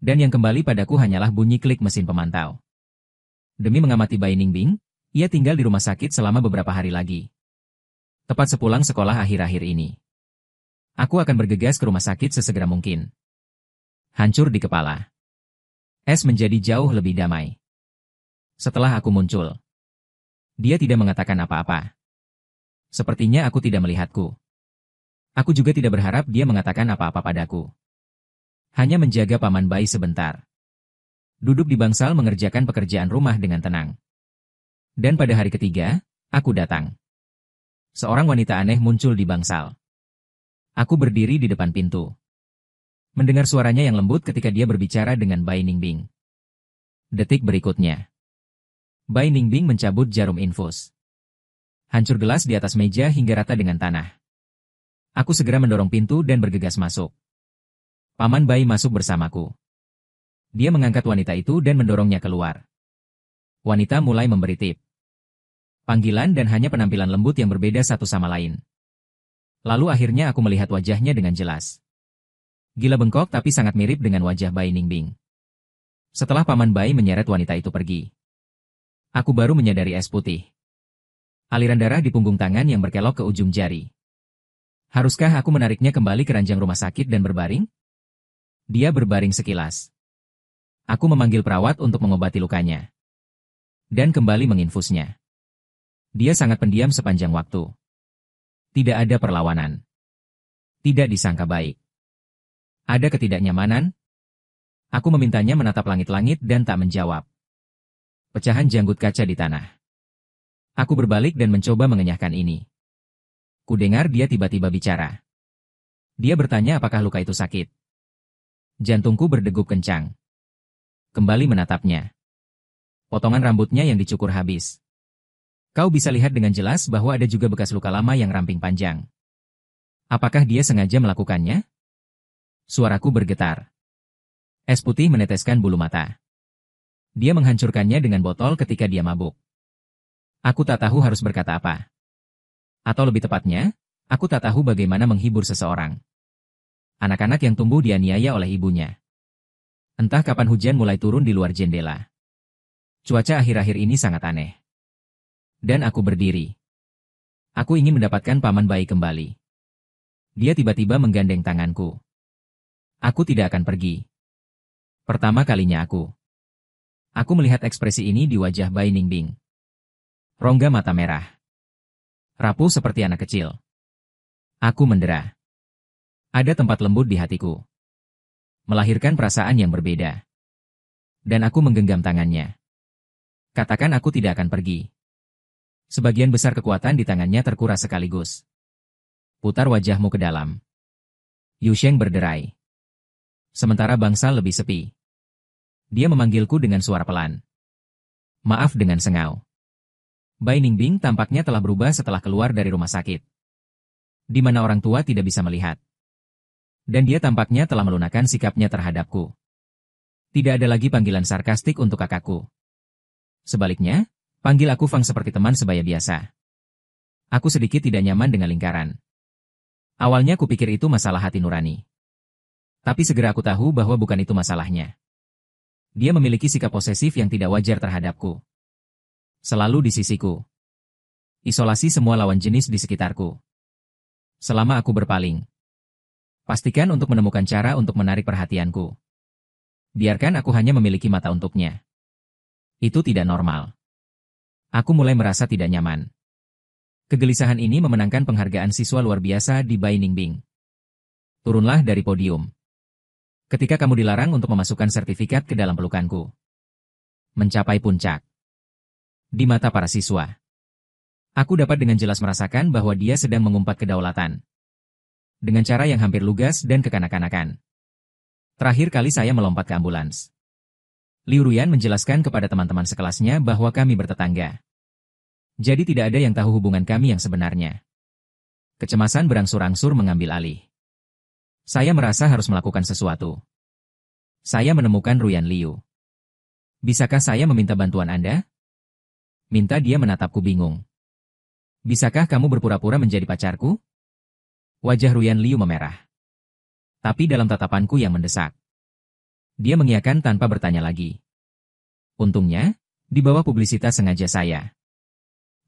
Dan yang kembali padaku hanyalah bunyi klik mesin pemantau. Demi mengamati Bai Ningbing, ia tinggal di rumah sakit selama beberapa hari lagi. Tepat sepulang sekolah akhir-akhir ini. Aku akan bergegas ke rumah sakit sesegera mungkin. Hancur di kepala. Es menjadi jauh lebih damai. Setelah aku muncul, dia tidak mengatakan apa-apa. Sepertinya aku tidak melihatku. Aku juga tidak berharap dia mengatakan apa-apa padaku. Hanya menjaga paman Bai sebentar. Duduk di bangsal mengerjakan pekerjaan rumah dengan tenang. Dan pada hari ketiga, aku datang. Seorang wanita aneh muncul di bangsal. Aku berdiri di depan pintu. Mendengar suaranya yang lembut ketika dia berbicara dengan Bai Ningbing. Detik berikutnya, Bai Ningbing mencabut jarum infus. Hancur gelas di atas meja hingga rata dengan tanah. Aku segera mendorong pintu dan bergegas masuk. Paman Bai masuk bersamaku. Dia mengangkat wanita itu dan mendorongnya keluar. Wanita mulai memberi tip. Panggilan dan hanya penampilan lembut yang berbeda satu sama lain. Lalu akhirnya aku melihat wajahnya dengan jelas. Gila bengkok tapi sangat mirip dengan wajah Bai Ningbing. Setelah paman Bai menyeret wanita itu pergi, aku baru menyadari es putih. Aliran darah di punggung tangan yang berkelok ke ujung jari. Haruskah aku menariknya kembali ke ranjang rumah sakit dan berbaring? Dia berbaring sekilas. Aku memanggil perawat untuk mengobati lukanya. Dan kembali menginfusnya. Dia sangat pendiam sepanjang waktu. Tidak ada perlawanan. Tidak disangka baik. Ada ketidaknyamanan? Aku memintanya menatap langit-langit dan tak menjawab. Pecahan janggut kaca di tanah. Aku berbalik dan mencoba mengenyahkan ini. Kudengar dia tiba-tiba bicara. Dia bertanya apakah luka itu sakit. Jantungku berdegup kencang. Kembali menatapnya. Potongan rambutnya yang dicukur habis. Kau bisa lihat dengan jelas bahwa ada juga bekas luka lama yang ramping panjang. Apakah dia sengaja melakukannya? Suaraku bergetar. Es putih meneteskan bulu mata. Dia menghancurkannya dengan botol ketika dia mabuk. Aku tak tahu harus berkata apa. Atau lebih tepatnya, aku tak tahu bagaimana menghibur seseorang. Anak-anak yang tumbuh dianiaya oleh ibunya. Entah kapan hujan mulai turun di luar jendela. Cuaca akhir-akhir ini sangat aneh. Dan aku berdiri. Aku ingin mendapatkan paman Bai kembali. Dia tiba-tiba menggandeng tanganku. Aku tidak akan pergi. Pertama kalinya aku melihat ekspresi ini di wajah Bai Ningbing. Rongga mata merah. Rapuh seperti anak kecil. Aku mendera. Ada tempat lembut di hatiku. Melahirkan perasaan yang berbeda. Dan aku menggenggam tangannya. Katakan aku tidak akan pergi. Sebagian besar kekuatan di tangannya terkuras sekaligus. Putar wajahmu ke dalam. Yu Sheng berderai. Sementara bangsa lebih sepi. Dia memanggilku dengan suara pelan. Maaf dengan sengau. Bai Ningbing tampaknya telah berubah setelah keluar dari rumah sakit. Di mana orang tua tidak bisa melihat. Dan dia tampaknya telah melunakkan sikapnya terhadapku. Tidak ada lagi panggilan sarkastik untuk kakakku. Sebaliknya, panggil aku Fang seperti teman sebaya biasa. Aku sedikit tidak nyaman dengan lingkaran. Awalnya kupikir itu masalah hati nurani. Tapi segera aku tahu bahwa bukan itu masalahnya. Dia memiliki sikap posesif yang tidak wajar terhadapku. Selalu di sisiku. Isolasi semua lawan jenis di sekitarku. Selama aku berpaling. Pastikan untuk menemukan cara untuk menarik perhatianku. Biarkan aku hanya memiliki mata untuknya. Itu tidak normal. Aku mulai merasa tidak nyaman. Kegelisahan ini memenangkan penghargaan siswa luar biasa di Bai Ningbing. Turunlah dari podium. Ketika kamu dilarang untuk memasukkan sertifikat ke dalam pelukanku. Mencapai puncak. Di mata para siswa. Aku dapat dengan jelas merasakan bahwa dia sedang mengumpat kedaulatan. Dengan cara yang hampir lugas dan kekanak-kanakan. Terakhir kali saya melompat ke ambulans. Liu Ruyan menjelaskan kepada teman-teman sekelasnya bahwa kami bertetangga. Jadi tidak ada yang tahu hubungan kami yang sebenarnya. Kecemasan berangsur-angsur mengambil alih. Saya merasa harus melakukan sesuatu. Saya menemukan Ruyan Liu. Bisakah saya meminta bantuan Anda? Minta dia menatapku bingung. Bisakah kamu berpura-pura menjadi pacarku? Wajah Ruyan Liu memerah. Tapi dalam tatapanku yang mendesak. Dia mengiyakan tanpa bertanya lagi. Untungnya, di bawah publisitas sengaja saya.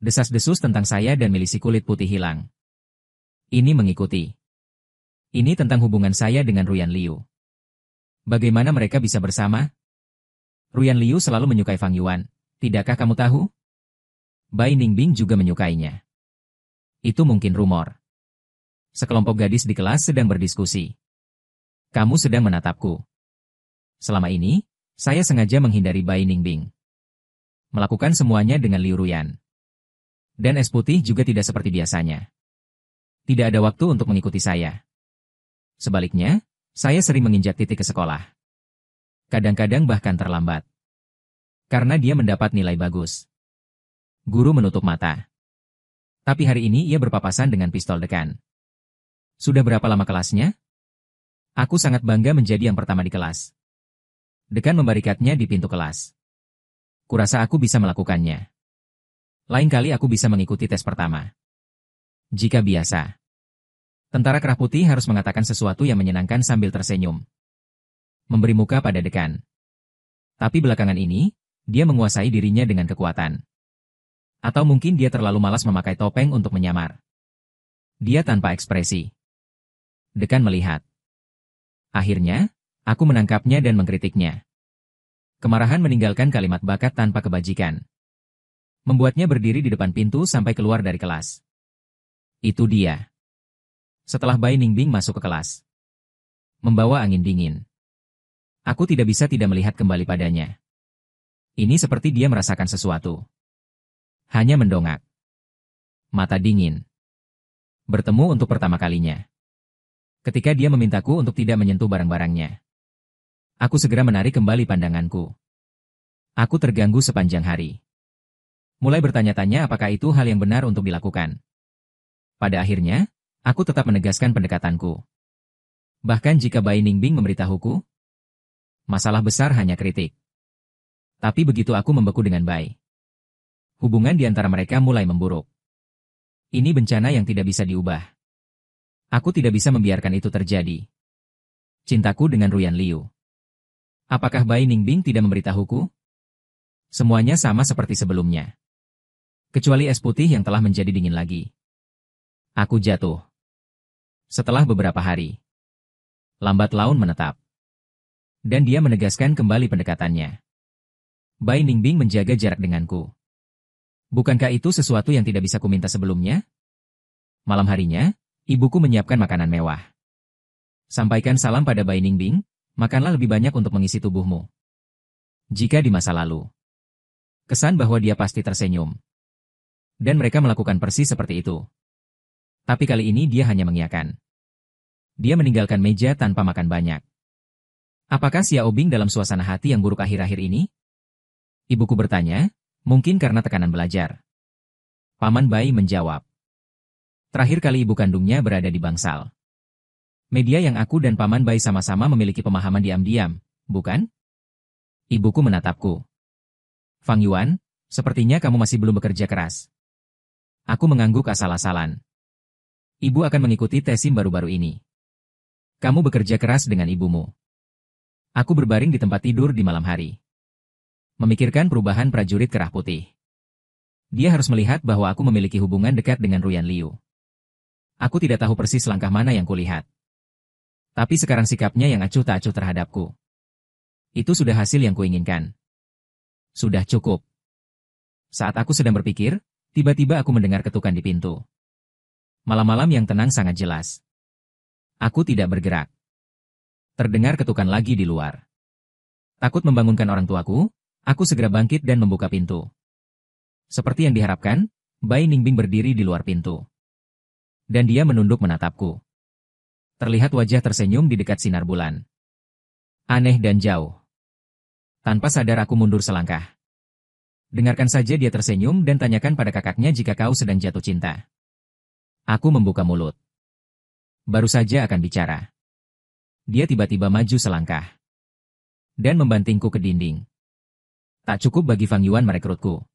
Desas-desus tentang saya dan milisi kulit putih hilang. Ini mengikuti. Ini tentang hubungan saya dengan Ruyan Liu. Bagaimana mereka bisa bersama? Ruyan Liu selalu menyukai Fang Yuan, tidakkah kamu tahu? Bai Ningbing juga menyukainya. Itu mungkin rumor. Sekelompok gadis di kelas sedang berdiskusi. Kamu sedang menatapku. Selama ini, saya sengaja menghindari Bai Ningbing. Melakukan semuanya dengan Liu Ruyan. Dan es putih juga tidak seperti biasanya. Tidak ada waktu untuk mengikuti saya. Sebaliknya, saya sering menginjak titik ke sekolah. Kadang-kadang bahkan terlambat. Karena dia mendapat nilai bagus. Guru menutup mata. Tapi hari ini ia berpapasan dengan pistol dekan. Sudah berapa lama kelasnya? Aku sangat bangga menjadi yang pertama di kelas. Dekan membarikadnya di pintu kelas. Kurasa aku bisa melakukannya. Lain kali aku bisa mengikuti tes pertama. Jika biasa. Tentara Kerah Putih harus mengatakan sesuatu yang menyenangkan sambil tersenyum. Memberi muka pada dekan. Tapi belakangan ini, dia menguasai dirinya dengan kekuatan. Atau mungkin dia terlalu malas memakai topeng untuk menyamar. Dia tanpa ekspresi. Dekan melihat. Akhirnya, aku menangkapnya dan mengkritiknya. Kemarahan meninggalkan kalimat bakat tanpa kebajikan. Membuatnya berdiri di depan pintu sampai keluar dari kelas. Itu dia. Setelah Bai Ningbing masuk ke kelas. Membawa angin dingin. Aku tidak bisa tidak melihat kembali padanya. Ini seperti dia merasakan sesuatu. Hanya mendongak. Mata dingin. Bertemu untuk pertama kalinya. Ketika dia memintaku untuk tidak menyentuh barang-barangnya. Aku segera menarik kembali pandanganku. Aku terganggu sepanjang hari. Mulai bertanya-tanya apakah itu hal yang benar untuk dilakukan. Pada akhirnya, aku tetap menegaskan pendekatanku. Bahkan jika Bai Ningbing memberitahuku, masalah besar hanya kritik. Tapi begitu aku membeku dengan Bai, hubungan di antara mereka mulai memburuk. Ini bencana yang tidak bisa diubah. Aku tidak bisa membiarkan itu terjadi. Cintaku dengan Ruyan Liu. Apakah Bai Ningbing tidak memberitahuku? Semuanya sama seperti sebelumnya. Kecuali es putih yang telah menjadi dingin lagi. Aku jatuh. Setelah beberapa hari. Lambat laun menetap. Dan dia menegaskan kembali pendekatannya. Bai Ningbing menjaga jarak denganku. Bukankah itu sesuatu yang tidak bisa kuminta sebelumnya? Malam harinya, ibuku menyiapkan makanan mewah. Sampaikan salam pada Bai Ningbing, makanlah lebih banyak untuk mengisi tubuhmu. Jika di masa lalu. Kesan bahwa dia pasti tersenyum. Dan mereka melakukan persis seperti itu. Tapi kali ini dia hanya mengiyakan. Dia meninggalkan meja tanpa makan banyak. Apakah Xiao Bing dalam suasana hati yang buruk akhir-akhir ini? Ibuku bertanya, mungkin karena tekanan belajar. Paman Bai menjawab. Terakhir kali ibu kandungnya berada di bangsal. Media yang aku dan Paman Bai sama-sama memiliki pemahaman diam-diam, bukan? Ibuku menatapku. Fang Yuan, sepertinya kamu masih belum bekerja keras. Aku mengangguk asal-asalan. Ibu akan mengikuti tes SIM baru-baru ini. Kamu bekerja keras dengan ibumu. Aku berbaring di tempat tidur di malam hari. Memikirkan perubahan prajurit Kerah Putih. Dia harus melihat bahwa aku memiliki hubungan dekat dengan Ruyan Liu. Aku tidak tahu persis langkah mana yang kulihat. Tapi sekarang sikapnya yang acuh tak acuh terhadapku. Itu sudah hasil yang kuinginkan. Sudah cukup. Saat aku sedang berpikir, tiba-tiba aku mendengar ketukan di pintu. Malam-malam yang tenang sangat jelas. Aku tidak bergerak. Terdengar ketukan lagi di luar. Takut membangunkan orang tuaku, aku segera bangkit dan membuka pintu. Seperti yang diharapkan, Bai Ningbing berdiri di luar pintu. Dan dia menunduk menatapku. Terlihat wajah tersenyum di dekat sinar bulan. Aneh dan jauh. Tanpa sadar aku mundur selangkah. Dengarkan saja dia tersenyum dan tanyakan pada kakaknya jika kau sedang jatuh cinta. Aku membuka mulut. Baru saja akan bicara. Dia tiba-tiba maju selangkah. Dan membantingku ke dinding. Tak cukup bagi Fang Yuan merekrutku.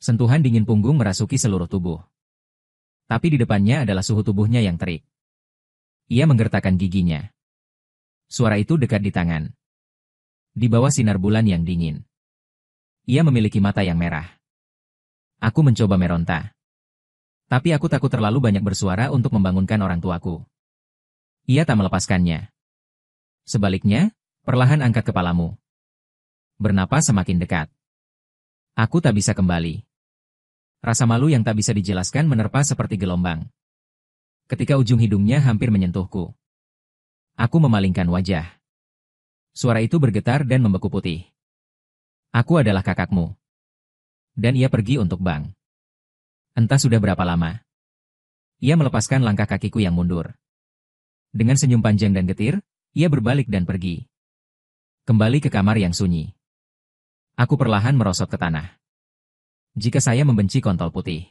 Sentuhan dingin punggung merasuki seluruh tubuh. Tapi di depannya adalah suhu tubuhnya yang terik. Ia menggertakkan giginya. Suara itu dekat di tangan. Di bawah sinar bulan yang dingin. Ia memiliki mata yang merah. Aku mencoba meronta. Tapi aku takut terlalu banyak bersuara untuk membangunkan orang tuaku. Ia tak melepaskannya. Sebaliknya, perlahan angkat kepalamu. Bernapas semakin dekat. Aku tak bisa kembali. Rasa malu yang tak bisa dijelaskan menerpa seperti gelombang. Ketika ujung hidungnya hampir menyentuhku. Aku memalingkan wajah. Suara itu bergetar dan membeku putih. Aku adalah kakakmu. Dan ia pergi untuk bank. Entah sudah berapa lama. Ia melepaskan langkah kakiku yang mundur. Dengan senyum panjang dan getir, ia berbalik dan pergi. Kembali ke kamar yang sunyi. Aku perlahan merosot ke tanah. Jika saya membenci kontol putih,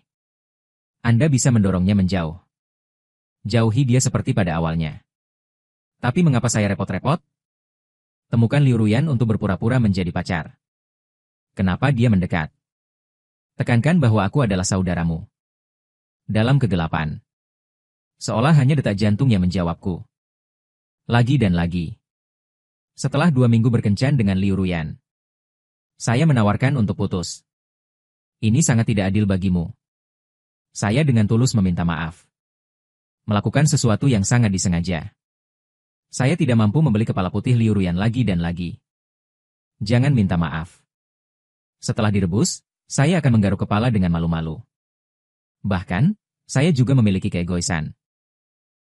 Anda bisa mendorongnya menjauh. Jauhi dia seperti pada awalnya. Tapi mengapa saya repot-repot? Temukan Liu Ruyan untuk berpura-pura menjadi pacar. Kenapa dia mendekat? Tekankan bahwa aku adalah saudaramu. Dalam kegelapan. Seolah hanya detak jantung yang menjawabku. Lagi dan lagi. Setelah 2 minggu berkencan dengan Liu Ruyan. Saya menawarkan untuk putus. Ini sangat tidak adil bagimu. Saya dengan tulus meminta maaf. Melakukan sesuatu yang sangat disengaja. Saya tidak mampu membeli kepala putih Liu Ruyan lagi dan lagi. Jangan minta maaf. Setelah direbus, saya akan menggaruk kepala dengan malu-malu. Bahkan, saya juga memiliki keegoisan.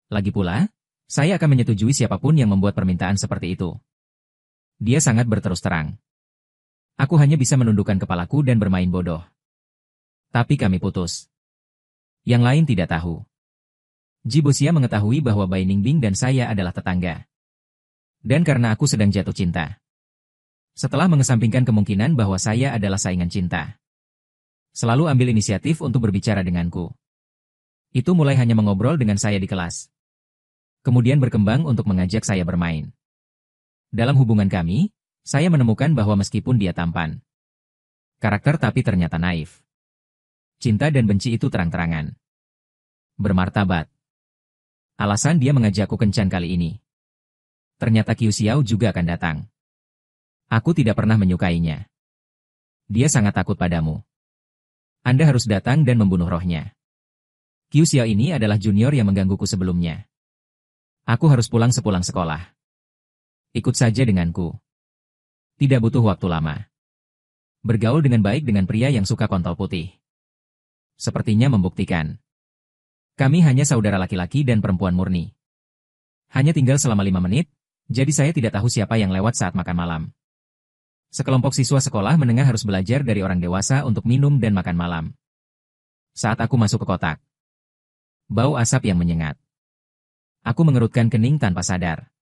Lagi pula, saya akan menyetujui siapapun yang membuat permintaan seperti itu. Dia sangat berterus terang. Aku hanya bisa menundukkan kepalaku dan bermain bodoh. Tapi kami putus. Yang lain tidak tahu. Ji Boxia mengetahui bahwa Bai Ningbing dan saya adalah tetangga. Dan karena aku sedang jatuh cinta. Setelah mengesampingkan kemungkinan bahwa saya adalah saingan cinta. Selalu ambil inisiatif untuk berbicara denganku. Itu mulai hanya mengobrol dengan saya di kelas. Kemudian berkembang untuk mengajak saya bermain. Dalam hubungan kami, saya menemukan bahwa meskipun dia tampan. Karakter tapi ternyata naif. Cinta dan benci itu terang-terangan. Bermartabat. Alasan dia mengajakku kencan kali ini. Ternyata Qiu Xiao juga akan datang. Aku tidak pernah menyukainya. Dia sangat takut padamu. Anda harus datang dan membunuh rohnya. Qiu Xiao ini adalah junior yang menggangguku sebelumnya. Aku harus pulang sepulang sekolah. Ikut saja denganku. Tidak butuh waktu lama. Bergaul dengan baik dengan pria yang suka kontol putih. Sepertinya membuktikan. Kami hanya saudara laki-laki dan perempuan murni. Hanya tinggal selama 5 menit, jadi saya tidak tahu siapa yang lewat saat makan malam. Sekelompok siswa sekolah menengah harus belajar dari orang dewasa untuk minum dan makan malam. Saat aku masuk ke kotak. Bau asap yang menyengat. Aku mengerutkan kening tanpa sadar.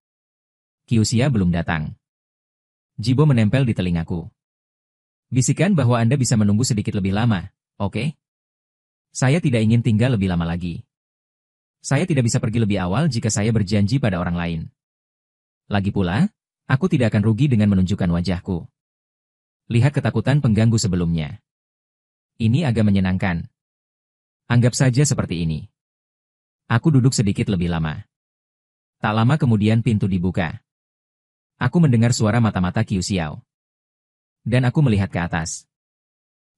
Qiu Xia belum datang. Jibo menempel di telingaku. Bisikan bahwa Anda bisa menunggu sedikit lebih lama, oke? Saya tidak ingin tinggal lebih lama lagi. Saya tidak bisa pergi lebih awal jika saya berjanji pada orang lain. Lagi pula, aku tidak akan rugi dengan menunjukkan wajahku. Lihat ketakutan pengganggu sebelumnya. Ini agak menyenangkan. Anggap saja seperti ini. Aku duduk sedikit lebih lama. Tak lama kemudian pintu dibuka. Aku mendengar suara mata-mata Qiu Xiao. Dan aku melihat ke atas.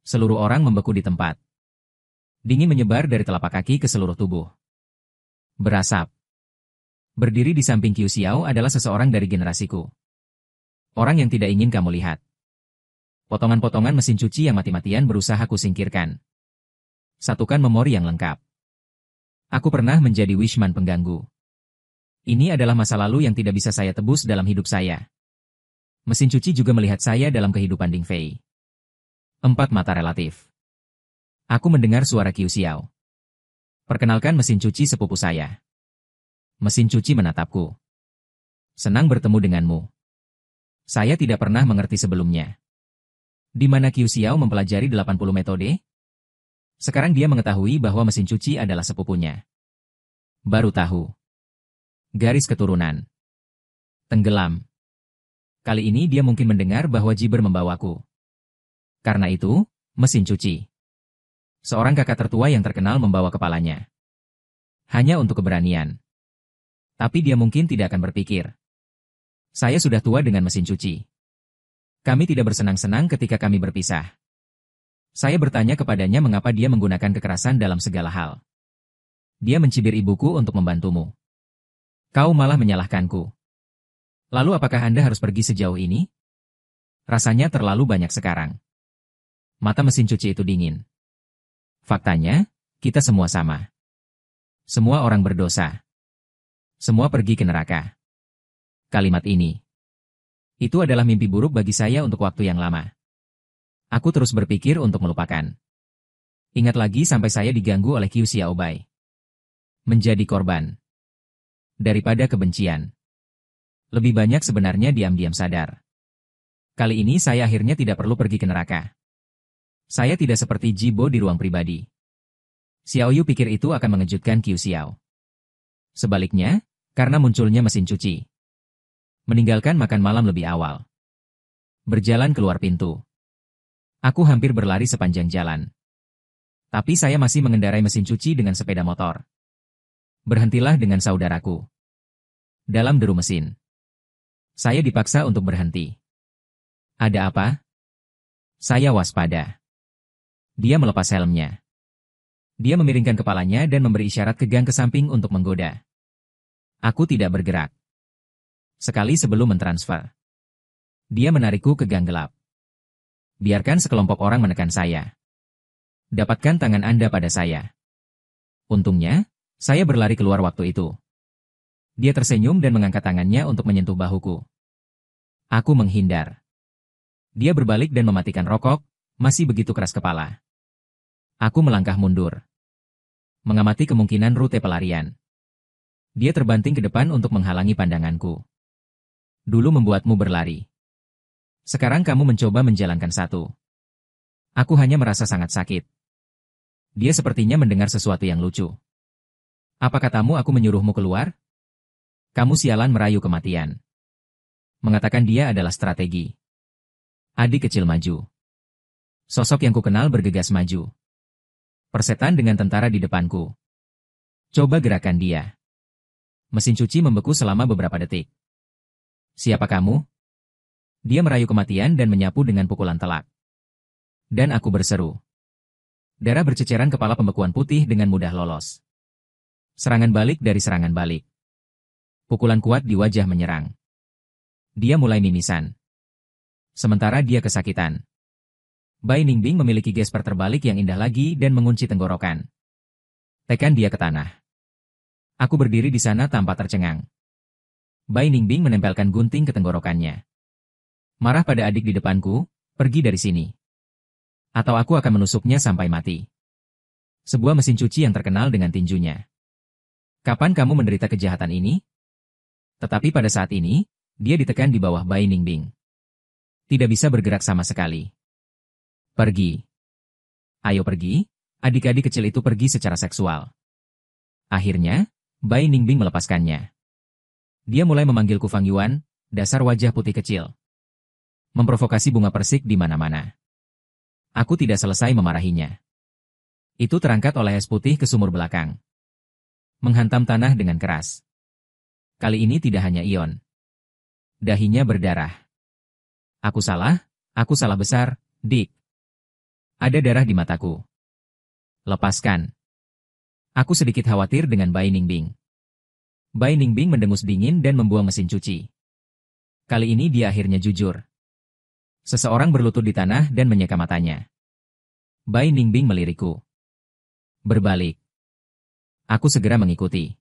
Seluruh orang membeku di tempat. Dingin menyebar dari telapak kaki ke seluruh tubuh. Berasap. Berdiri di samping Qiu Xiao adalah seseorang dari generasiku. Orang yang tidak ingin kamu lihat. Potongan-potongan mesin cuci yang mati-matian berusaha kusingkirkan. Satukan memori yang lengkap. Aku pernah menjadi wishman pengganggu. Ini adalah masa lalu yang tidak bisa saya tebus dalam hidup saya. Mesin cuci juga melihat saya dalam kehidupan Ding Fei. 4 mata relatif. Aku mendengar suara Qiu Xiao. Perkenalkan mesin cuci sepupu saya. Mesin cuci menatapku. Senang bertemu denganmu. Saya tidak pernah mengerti sebelumnya. Di mana Qiu Xiao mempelajari 80 metode? Sekarang dia mengetahui bahwa mesin cuci adalah sepupunya. Baru tahu. Garis keturunan. Tenggelam. Kali ini dia mungkin mendengar bahwa Jiber membawaku. Karena itu, mesin cuci. Seorang kakak tertua yang terkenal membawa kepalanya. Hanya untuk keberanian. Tapi dia mungkin tidak akan berpikir. Saya sudah tua dengan mesin cuci. Kami tidak bersenang-senang ketika kami berpisah. Saya bertanya kepadanya mengapa dia menggunakan kekerasan dalam segala hal. Dia mencibir ibuku untuk membantumu. Kau malah menyalahkanku. Lalu apakah Anda harus pergi sejauh ini? Rasanya terlalu banyak sekarang. Mata mesin cuci itu dingin. Faktanya, kita semua sama. Semua orang berdosa. Semua pergi ke neraka. Kalimat ini. Itu adalah mimpi buruk bagi saya untuk waktu yang lama. Aku terus berpikir untuk melupakan. Ingat lagi sampai saya diganggu oleh Qiu Xiaobai. Menjadi korban. Daripada kebencian. Lebih banyak sebenarnya diam-diam sadar. Kali ini saya akhirnya tidak perlu pergi ke neraka. Saya tidak seperti Jibo di ruang pribadi. Xiao Yu pikir itu akan mengejutkan Qiu Xiao. Sebaliknya, karena munculnya mesin cuci. Meninggalkan makan malam lebih awal. Berjalan keluar pintu. Aku hampir berlari sepanjang jalan. Tapi saya masih mengendarai mesin cuci dengan sepeda motor. Berhentilah dengan saudaraku. Dalam deru mesin. Saya dipaksa untuk berhenti. Ada apa? Saya waspada. Dia melepas helmnya. Dia memiringkan kepalanya dan memberi isyarat ke gang ke samping untuk menggoda. Aku tidak bergerak. Sekali sebelum mentransfer. Dia menarikku ke gang gelap. Biarkan sekelompok orang menekan saya. Dapatkan tangan Anda pada saya. Untungnya, saya berlari keluar waktu itu. Dia tersenyum dan mengangkat tangannya untuk menyentuh bahuku. Aku menghindar. Dia berbalik dan mematikan rokok, masih begitu keras kepala. Aku melangkah mundur. Mengamati kemungkinan rute pelarian. Dia terbanting ke depan untuk menghalangi pandanganku. Dulu membuatmu berlari. Sekarang kamu mencoba menjalankan satu. Aku hanya merasa sangat sakit. Dia sepertinya mendengar sesuatu yang lucu. Apa katamu aku menyuruhmu keluar? Kamu sialan merayu kematian. Mengatakan dia adalah strategi. Adik kecil maju. Sosok yang kukenal bergegas maju. Persetan dengan tentara di depanku. Coba gerakan dia. Mesin cuci membeku selama beberapa detik. Siapa kamu? Dia merayu kematian dan menyapu dengan pukulan telak. Dan aku berseru. Darah berceceran kepala pembekuan putih dengan mudah lolos. Serangan balik dari serangan balik. Pukulan kuat di wajah menyerang. Dia mulai mimisan. Sementara dia kesakitan. Bai Ningbing memiliki gesper terbalik yang indah lagi dan mengunci tenggorokan. Tekan dia ke tanah. Aku berdiri di sana tanpa tercengang. Bai Ningbing menempelkan gunting ke tenggorokannya. Marah pada adik di depanku, pergi dari sini. Atau aku akan menusuknya sampai mati. Sebuah mesin cuci yang terkenal dengan tinjunya. Kapan kamu menderita kejahatan ini? Tetapi pada saat ini, dia ditekan di bawah Bai Ningbing. Tidak bisa bergerak sama sekali. Pergi. Ayo pergi, adik-adik kecil itu pergi secara seksual. Akhirnya, Bai Ningbing melepaskannya. Dia mulai memanggilku Fang Yuan, dasar wajah putih kecil. Memprovokasi bunga persik di mana-mana. Aku tidak selesai memarahinya. Itu terangkat oleh es putih ke sumur belakang. Menghantam tanah dengan keras. Kali ini tidak hanya Ion. Dahinya berdarah. Aku salah besar, Dick. Ada darah di mataku. Lepaskan. Aku sedikit khawatir dengan Bai Ningbing. Bai Ningbing mendengus dingin dan membuang mesin cuci. Kali ini dia akhirnya jujur. Seseorang berlutut di tanah dan menyeka matanya. Bai Ningbing melirikku. Berbalik. Aku segera mengikuti.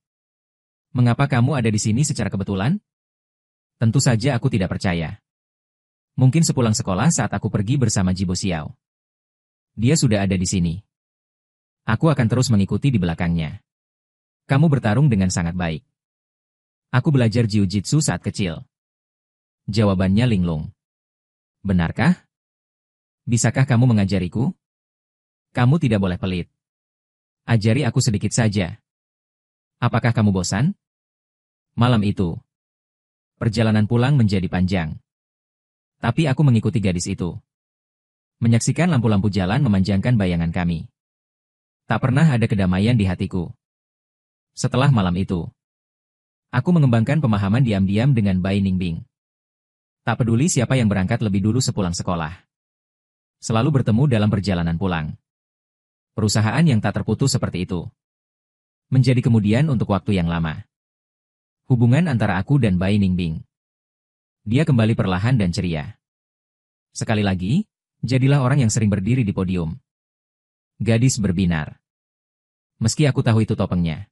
Mengapa kamu ada di sini secara kebetulan? Tentu saja aku tidak percaya. Mungkin sepulang sekolah saat aku pergi bersama Jibo Xiao. Dia sudah ada di sini. Aku akan terus mengikuti di belakangnya. Kamu bertarung dengan sangat baik. Aku belajar jiu-jitsu saat kecil. Jawabannya linglung. Benarkah? Bisakah kamu mengajariku? Kamu tidak boleh pelit. Ajari aku sedikit saja. Apakah kamu bosan? Malam itu, perjalanan pulang menjadi panjang. Tapi aku mengikuti gadis itu. Menyaksikan lampu-lampu jalan memanjangkan bayangan kami. Tak pernah ada kedamaian di hatiku. Setelah malam itu, aku mengembangkan pemahaman diam-diam dengan Bai Ningbing. Tak peduli siapa yang berangkat lebih dulu sepulang sekolah. Selalu bertemu dalam perjalanan pulang. Perusahaan yang tak terputus seperti itu. Menjadi kemudian untuk waktu yang lama. Hubungan antara aku dan Bai Ningbing. Dia kembali perlahan dan ceria. Sekali lagi, jadilah orang yang sering berdiri di podium. Gadis berbinar. Meski aku tahu itu topengnya.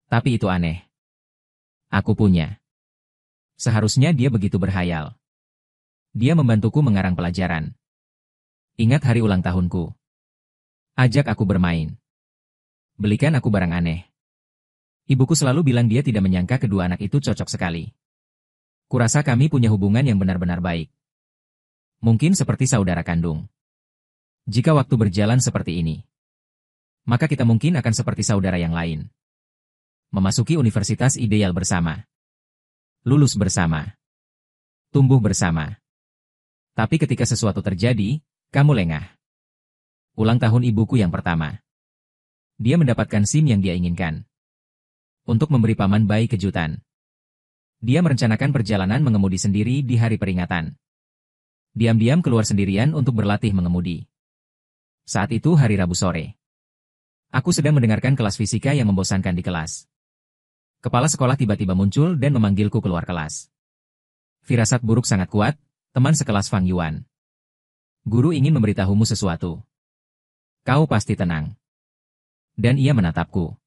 Tapi itu aneh. Aku punya. Seharusnya dia begitu berhayal. Dia membantuku mengarang pelajaran. Ingat hari ulang tahunku. Ajak aku bermain. Belikan aku barang aneh. Ibuku selalu bilang dia tidak menyangka kedua anak itu cocok sekali. Kurasa kami punya hubungan yang benar-benar baik. Mungkin seperti saudara kandung. Jika waktu berjalan seperti ini, maka kita mungkin akan seperti saudara yang lain. Memasuki universitas ideal bersama. Lulus bersama. Tumbuh bersama. Tapi ketika sesuatu terjadi, kamu lengah. Ulang tahun ibuku yang pertama. Dia mendapatkan SIM yang dia inginkan. Untuk memberi paman Bai kejutan. Dia merencanakan perjalanan mengemudi sendiri di hari peringatan. Diam-diam keluar sendirian untuk berlatih mengemudi. Saat itu hari Rabu sore. Aku sedang mendengarkan kelas fisika yang membosankan di kelas. Kepala sekolah tiba-tiba muncul dan memanggilku keluar kelas. Firasat buruk sangat kuat, teman sekelas Fang Yuan. Guru ingin memberitahumu sesuatu. Kau pasti tenang. Dan ia menatapku.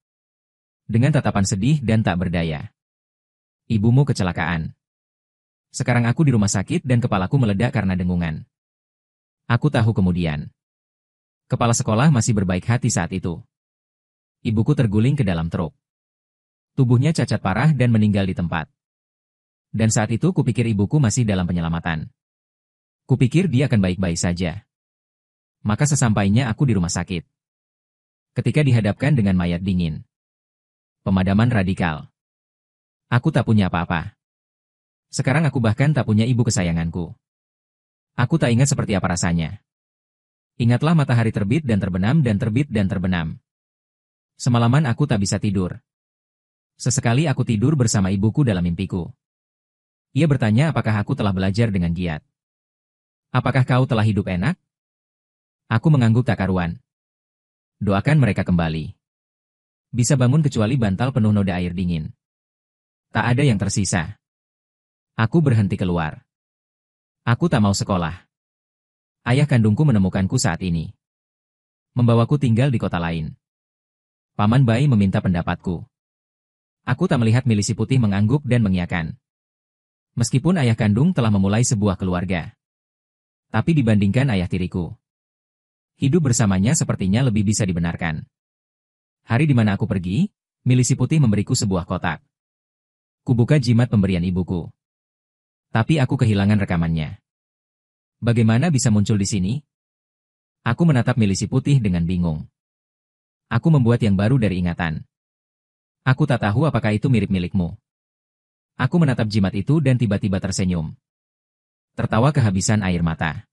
Dengan tatapan sedih dan tak berdaya. Ibumu kecelakaan. Sekarang aku di rumah sakit dan kepalaku meledak karena dengungan. Aku tahu kemudian. Kepala sekolah masih berbaik hati saat itu. Ibuku terguling ke dalam truk. Tubuhnya cacat parah dan meninggal di tempat. Dan saat itu kupikir ibuku masih dalam penyelamatan. Kupikir dia akan baik-baik saja. Maka sesampainya aku di rumah sakit. Ketika dihadapkan dengan mayat dingin. Pemadaman radikal. Aku tak punya apa-apa. Sekarang aku bahkan tak punya ibu kesayanganku. Aku tak ingat seperti apa rasanya. Ingatlah matahari terbit dan terbenam dan terbit dan terbenam. Semalaman aku tak bisa tidur. Sesekali aku tidur bersama ibuku dalam mimpiku. Ia bertanya apakah aku telah belajar dengan giat. Apakah kau telah hidup enak? Aku mengangguk tak karuan. Doakan mereka kembali. Bisa bangun kecuali bantal penuh noda air dingin. Tak ada yang tersisa. Aku berhenti keluar. Aku tak mau sekolah. Ayah kandungku menemukanku saat ini. Membawaku tinggal di kota lain. Paman Bai meminta pendapatku. Aku tak melihat milisi putih mengangguk dan mengiyakan. Meskipun ayah kandung telah memulai sebuah keluarga. Tapi dibandingkan ayah tiriku, hidup bersamanya sepertinya lebih bisa dibenarkan. Hari di mana aku pergi, milisi putih memberiku sebuah kotak. Kubuka jimat pemberian ibuku. Tapi aku kehilangan rekamannya. Bagaimana bisa muncul di sini? Aku menatap milisi putih dengan bingung. Aku membuat yang baru dari ingatan. Aku tak tahu apakah itu mirip milikmu. Aku menatap jimat itu dan tiba-tiba tersenyum. Tertawa kehabisan air mata.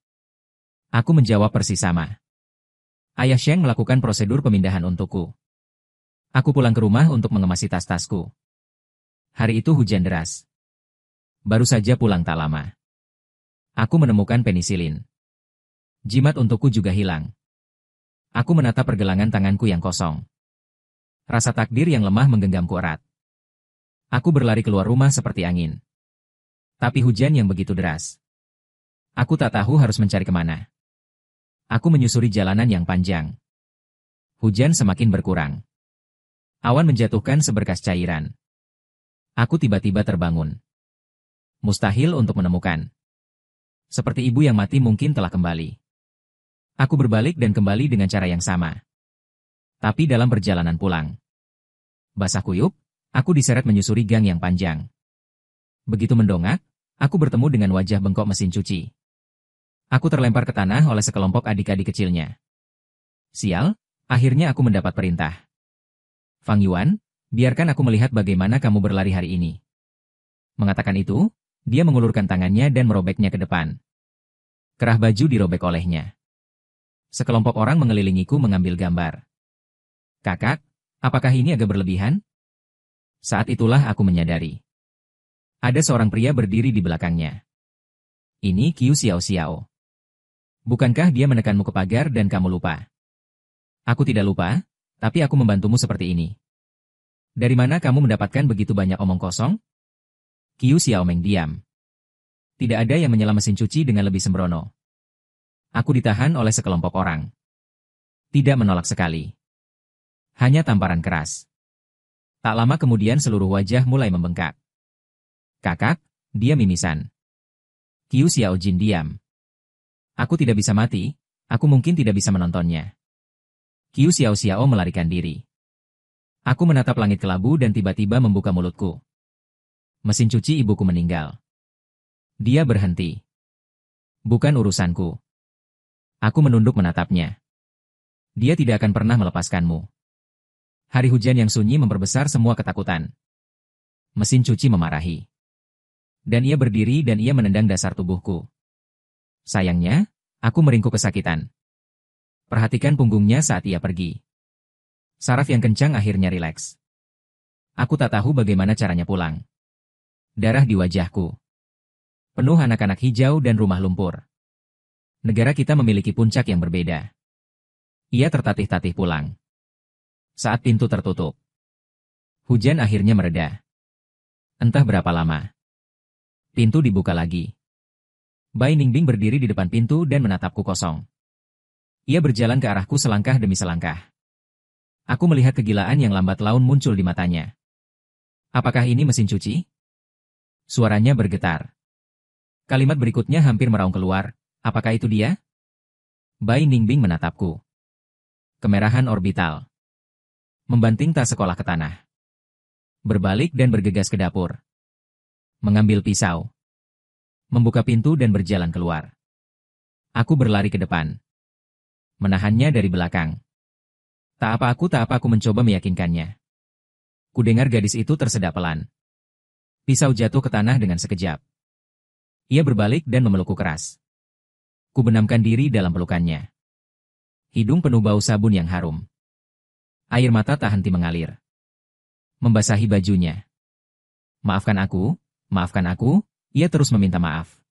Aku menjawab persis sama. Ayah Sheng melakukan prosedur pemindahan untukku. Aku pulang ke rumah untuk mengemasi tas-tasku. Hari itu hujan deras. Baru saja pulang tak lama. Aku menemukan penisilin. Jimat untukku juga hilang. Aku menatap pergelangan tanganku yang kosong. Rasa takdir yang lemah menggenggamku erat. Aku berlari keluar rumah seperti angin. Tapi hujan yang begitu deras. Aku tak tahu harus mencari kemana. Aku menyusuri jalanan yang panjang. Hujan semakin berkurang. Awan menjatuhkan seberkas cairan. Aku tiba-tiba terbangun. Mustahil untuk menemukan. Seperti ibu yang mati mungkin telah kembali. Aku berbalik dan kembali dengan cara yang sama. Tapi dalam perjalanan pulang, basah kuyup, aku diseret menyusuri gang yang panjang. Begitu mendongak, aku bertemu dengan wajah bengkok mesin cuci. Aku terlempar ke tanah oleh sekelompok adik-adik kecilnya. Sial, akhirnya aku mendapat perintah. Fang Yuan, biarkan aku melihat bagaimana kamu berlari hari ini. Mengatakan itu, dia mengulurkan tangannya dan merobeknya ke depan. Kerah baju dirobek olehnya. Sekelompok orang mengelilingiku mengambil gambar. Kakak, apakah ini agak berlebihan? Saat itulah aku menyadari. Ada seorang pria berdiri di belakangnya. Ini Qiu Xiao Xiao. Bukankah dia menekanmu ke pagar dan kamu lupa? Aku tidak lupa, tapi aku membantumu seperti ini. Dari mana kamu mendapatkan begitu banyak omong kosong? Qiu Xiaomeng diam. Tidak ada yang menyela mesin cuci dengan lebih sembrono. Aku ditahan oleh sekelompok orang. Tidak menolak sekali. Hanya tamparan keras. Tak lama kemudian seluruh wajah mulai membengkak. Kakak, dia mimisan. Qiu Xiaojin diam. Aku tidak bisa mati, aku mungkin tidak bisa menontonnya. Qiu Xiao Xiao melarikan diri. Aku menatap langit kelabu dan tiba-tiba membuka mulutku. Mesin cuci ibuku meninggal. Dia berhenti. Bukan urusanku. Aku menunduk menatapnya. Dia tidak akan pernah melepaskanmu. Hari hujan yang sunyi memperbesar semua ketakutan. Mesin cuci memarahi. Dan ia berdiri dan ia menendang dasar tubuhku. Sayangnya, aku meringkuk kesakitan. Perhatikan punggungnya saat ia pergi. Saraf yang kencang akhirnya rileks. Aku tak tahu bagaimana caranya pulang. Darah di wajahku. Penuh anak-anak hijau dan rumah lumpur. Negara kita memiliki puncak yang berbeda. Ia tertatih-tatih pulang. Saat pintu tertutup. Hujan akhirnya mereda. Entah berapa lama. Pintu dibuka lagi. Bai Ningbing berdiri di depan pintu dan menatapku kosong. Ia berjalan ke arahku selangkah demi selangkah. Aku melihat kegilaan yang lambat laun muncul di matanya. Apakah ini mesin cuci? Suaranya bergetar. Kalimat berikutnya hampir meraung keluar. Apakah itu dia? Bai Ningbing menatapku. Kemerahan orbital. Membanting tas sekolah ke tanah. Berbalik dan bergegas ke dapur. Mengambil pisau. Membuka pintu dan berjalan keluar. Aku berlari ke depan. Menahannya dari belakang. Tak apa aku mencoba meyakinkannya. Kudengar gadis itu tersedak pelan. Pisau jatuh ke tanah dengan sekejap. Ia berbalik dan memelukku keras. Kubenamkan diri dalam pelukannya. Hidung penuh bau sabun yang harum. Air mata tak henti mengalir. Membasahi bajunya. Maafkan aku, ia terus meminta maaf.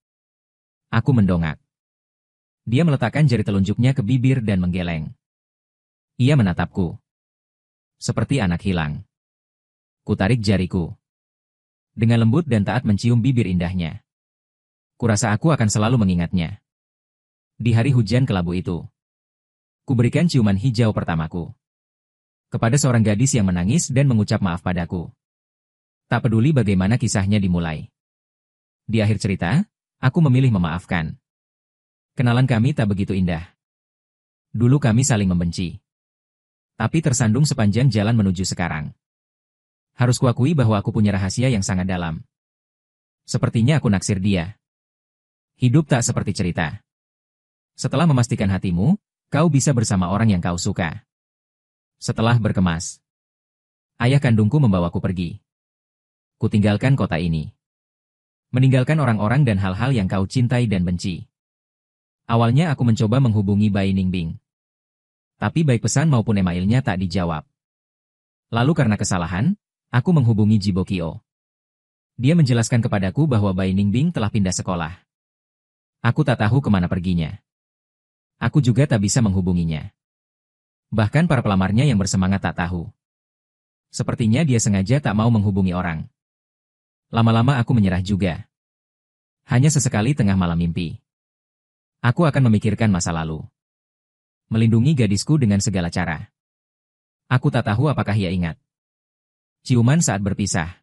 Aku mendongak. Dia meletakkan jari telunjuknya ke bibir dan menggeleng. Ia menatapku. Seperti anak hilang. Kutarik jariku. Dengan lembut dan taat mencium bibir indahnya. Kurasa aku akan selalu mengingatnya. Di hari hujan kelabu itu. Kuberikan ciuman hijau pertamaku. Kepada seorang gadis yang menangis dan mengucap maaf padaku. Tak peduli bagaimana kisahnya dimulai. Di akhir cerita, aku memilih memaafkan. Kenalan kami tak begitu indah. Dulu kami saling membenci. Tapi tersandung sepanjang jalan menuju sekarang. Harus kuakui bahwa aku punya rahasia yang sangat dalam. Sepertinya aku naksir dia. Hidup tak seperti cerita. Setelah memastikan hatimu, kau bisa bersama orang yang kau suka. Setelah berkemas, ayah kandungku membawaku pergi. Kutinggalkan kota ini. Meninggalkan orang-orang dan hal-hal yang kau cintai dan benci. Awalnya aku mencoba menghubungi Bai Ningbing. Tapi baik pesan maupun emailnya tak dijawab. Lalu karena kesalahan, aku menghubungi Jibo Kyo. Dia menjelaskan kepadaku bahwa Bai Ningbing telah pindah sekolah. Aku tak tahu kemana perginya. Aku juga tak bisa menghubunginya. Bahkan para pelamarnya yang bersemangat tak tahu. Sepertinya dia sengaja tak mau menghubungi orang. Lama-lama aku menyerah juga. Hanya sesekali tengah malam mimpi. Aku akan memikirkan masa lalu. Melindungi gadisku dengan segala cara. Aku tak tahu apakah ia ingat. Ciuman saat berpisah.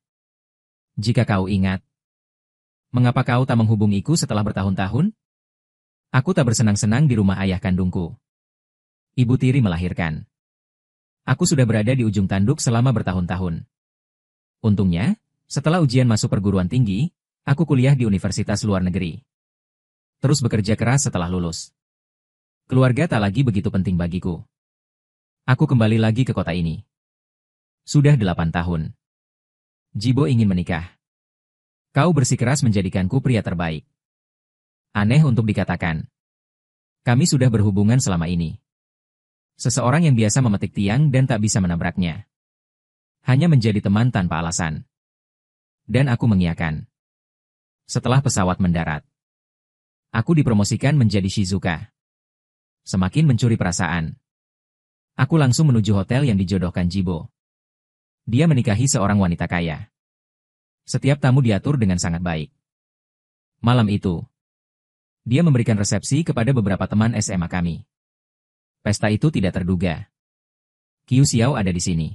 Jika kau ingat, mengapa kau tak menghubungiku setelah bertahun-tahun? Aku tak bersenang-senang di rumah ayah kandungku. Ibu tiri melahirkan. Aku sudah berada di ujung tanduk selama bertahun-tahun. Untungnya, setelah ujian masuk perguruan tinggi, aku kuliah di universitas luar negeri. Terus bekerja keras setelah lulus. Keluarga tak lagi begitu penting bagiku. Aku kembali lagi ke kota ini. Sudah 8 tahun. Jibo ingin menikah. Kau bersikeras menjadikanku pria terbaik. Aneh untuk dikatakan. Kami sudah berhubungan selama ini. Seseorang yang biasa memetik tiang dan tak bisa menabraknya. Hanya menjadi teman tanpa alasan. Dan aku mengiyakan. Setelah pesawat mendarat, aku dipromosikan menjadi Shizuka. Semakin mencuri perasaan. Aku langsung menuju hotel yang dijodohkan Jibo. Dia menikahi seorang wanita kaya. Setiap tamu diatur dengan sangat baik. Malam itu, dia memberikan resepsi kepada beberapa teman SMA kami. Pesta itu tidak terduga. Qiu Xiao ada di sini.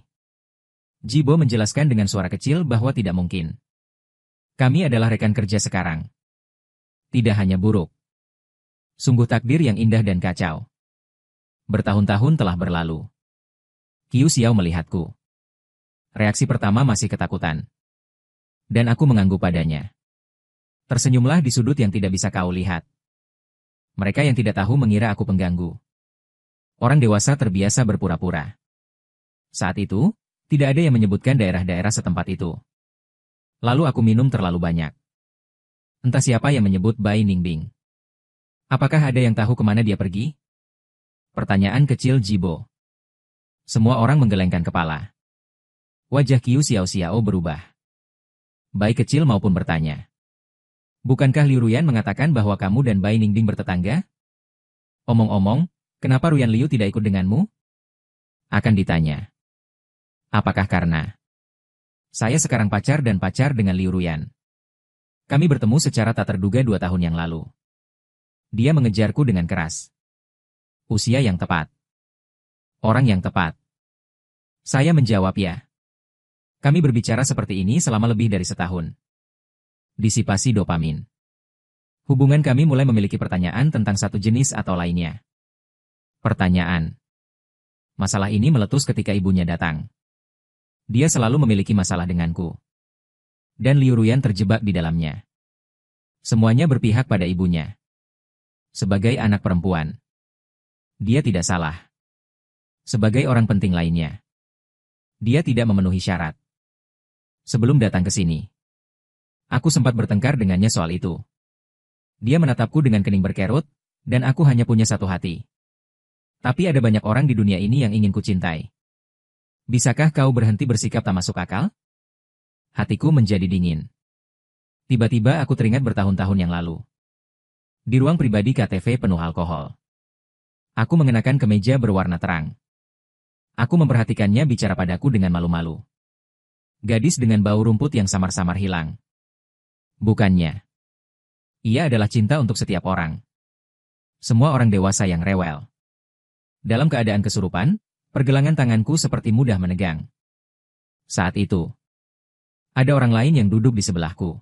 Jibo menjelaskan dengan suara kecil bahwa tidak mungkin. Kami adalah rekan kerja sekarang. Tidak hanya buruk. Sungguh takdir yang indah dan kacau. Bertahun-tahun telah berlalu. Qiu Xiao melihatku. Reaksi pertama masih ketakutan. Dan aku mengangguk padanya. Tersenyumlah di sudut yang tidak bisa kau lihat. Mereka yang tidak tahu mengira aku pengganggu. Orang dewasa terbiasa berpura-pura. Saat itu, tidak ada yang menyebutkan daerah-daerah setempat itu. Lalu aku minum terlalu banyak. Entah siapa yang menyebut Bai Ningbing. Apakah ada yang tahu kemana dia pergi? Pertanyaan kecil Jibo. Semua orang menggelengkan kepala. Wajah Qiu Xiao berubah. Baik kecil maupun bertanya. Bukankah Liu Ruyan mengatakan bahwa kamu dan Bai Ningbing bertetangga? Omong-omong, kenapa Ruyan Liu tidak ikut denganmu? Akan ditanya. Apakah karena saya sekarang pacar dan pacar dengan Liu Ruyan? Kami bertemu secara tak terduga 2 tahun yang lalu. Dia mengejarku dengan keras. Usia yang tepat. Orang yang tepat. Saya menjawab ya. Kami berbicara seperti ini selama lebih dari setahun. Disipasi dopamin. Hubungan kami mulai memiliki pertanyaan tentang satu jenis atau lainnya. Pertanyaan. Masalah ini meletus ketika ibunya datang. Dia selalu memiliki masalah denganku. Dan Liu Ruyan terjebak di dalamnya. Semuanya berpihak pada ibunya. Sebagai anak perempuan. Dia tidak salah. Sebagai orang penting lainnya. Dia tidak memenuhi syarat. Sebelum datang ke sini, aku sempat bertengkar dengannya soal itu. Dia menatapku dengan kening berkerut, dan aku hanya punya satu hati. Tapi ada banyak orang di dunia ini yang ingin kucintai. Bisakah kau berhenti bersikap tak masuk akal? Hatiku menjadi dingin. Tiba-tiba aku teringat bertahun-tahun yang lalu. Di ruang pribadi KTV penuh alkohol. Aku mengenakan kemeja berwarna terang. Aku memperhatikannya bicara padaku dengan malu-malu. Gadis dengan bau rumput yang samar-samar hilang. Bukannya. Ia adalah cinta untuk setiap orang. Semua orang dewasa yang rewel. Dalam keadaan kesurupan, pergelangan tanganku seperti mudah menegang. Saat itu, ada orang lain yang duduk di sebelahku.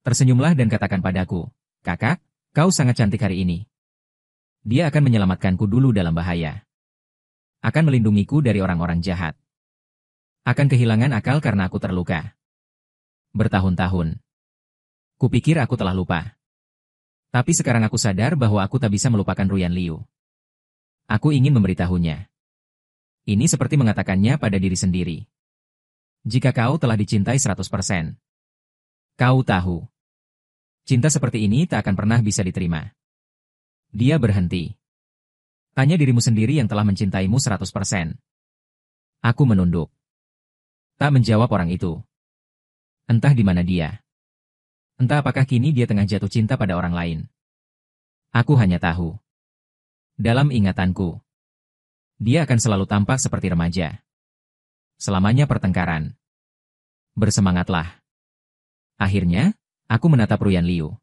Tersenyumlah dan katakan padaku, "Kakak, kau sangat cantik hari ini." Dia akan menyelamatkanku dulu dalam bahaya. Akan melindungiku dari orang-orang jahat. Akan kehilangan akal karena aku terluka. Bertahun-tahun. Kupikir aku telah lupa. Tapi sekarang aku sadar bahwa aku tak bisa melupakan Ruyan Liu. Aku ingin memberitahunya. Ini seperti mengatakannya pada diri sendiri. Jika kau telah dicintai 100%, kau tahu. Cinta seperti ini tak akan pernah bisa diterima. Dia berhenti. Tanya dirimu sendiri yang telah mencintaimu 100%. Aku menunduk. Tak menjawab orang itu. Entah di mana dia. Entah apakah kini dia tengah jatuh cinta pada orang lain. Aku hanya tahu. Dalam ingatanku, dia akan selalu tampak seperti remaja. Selamanya pertengkaran. Bersemangatlah. Akhirnya, aku menatap Ruyan Liu.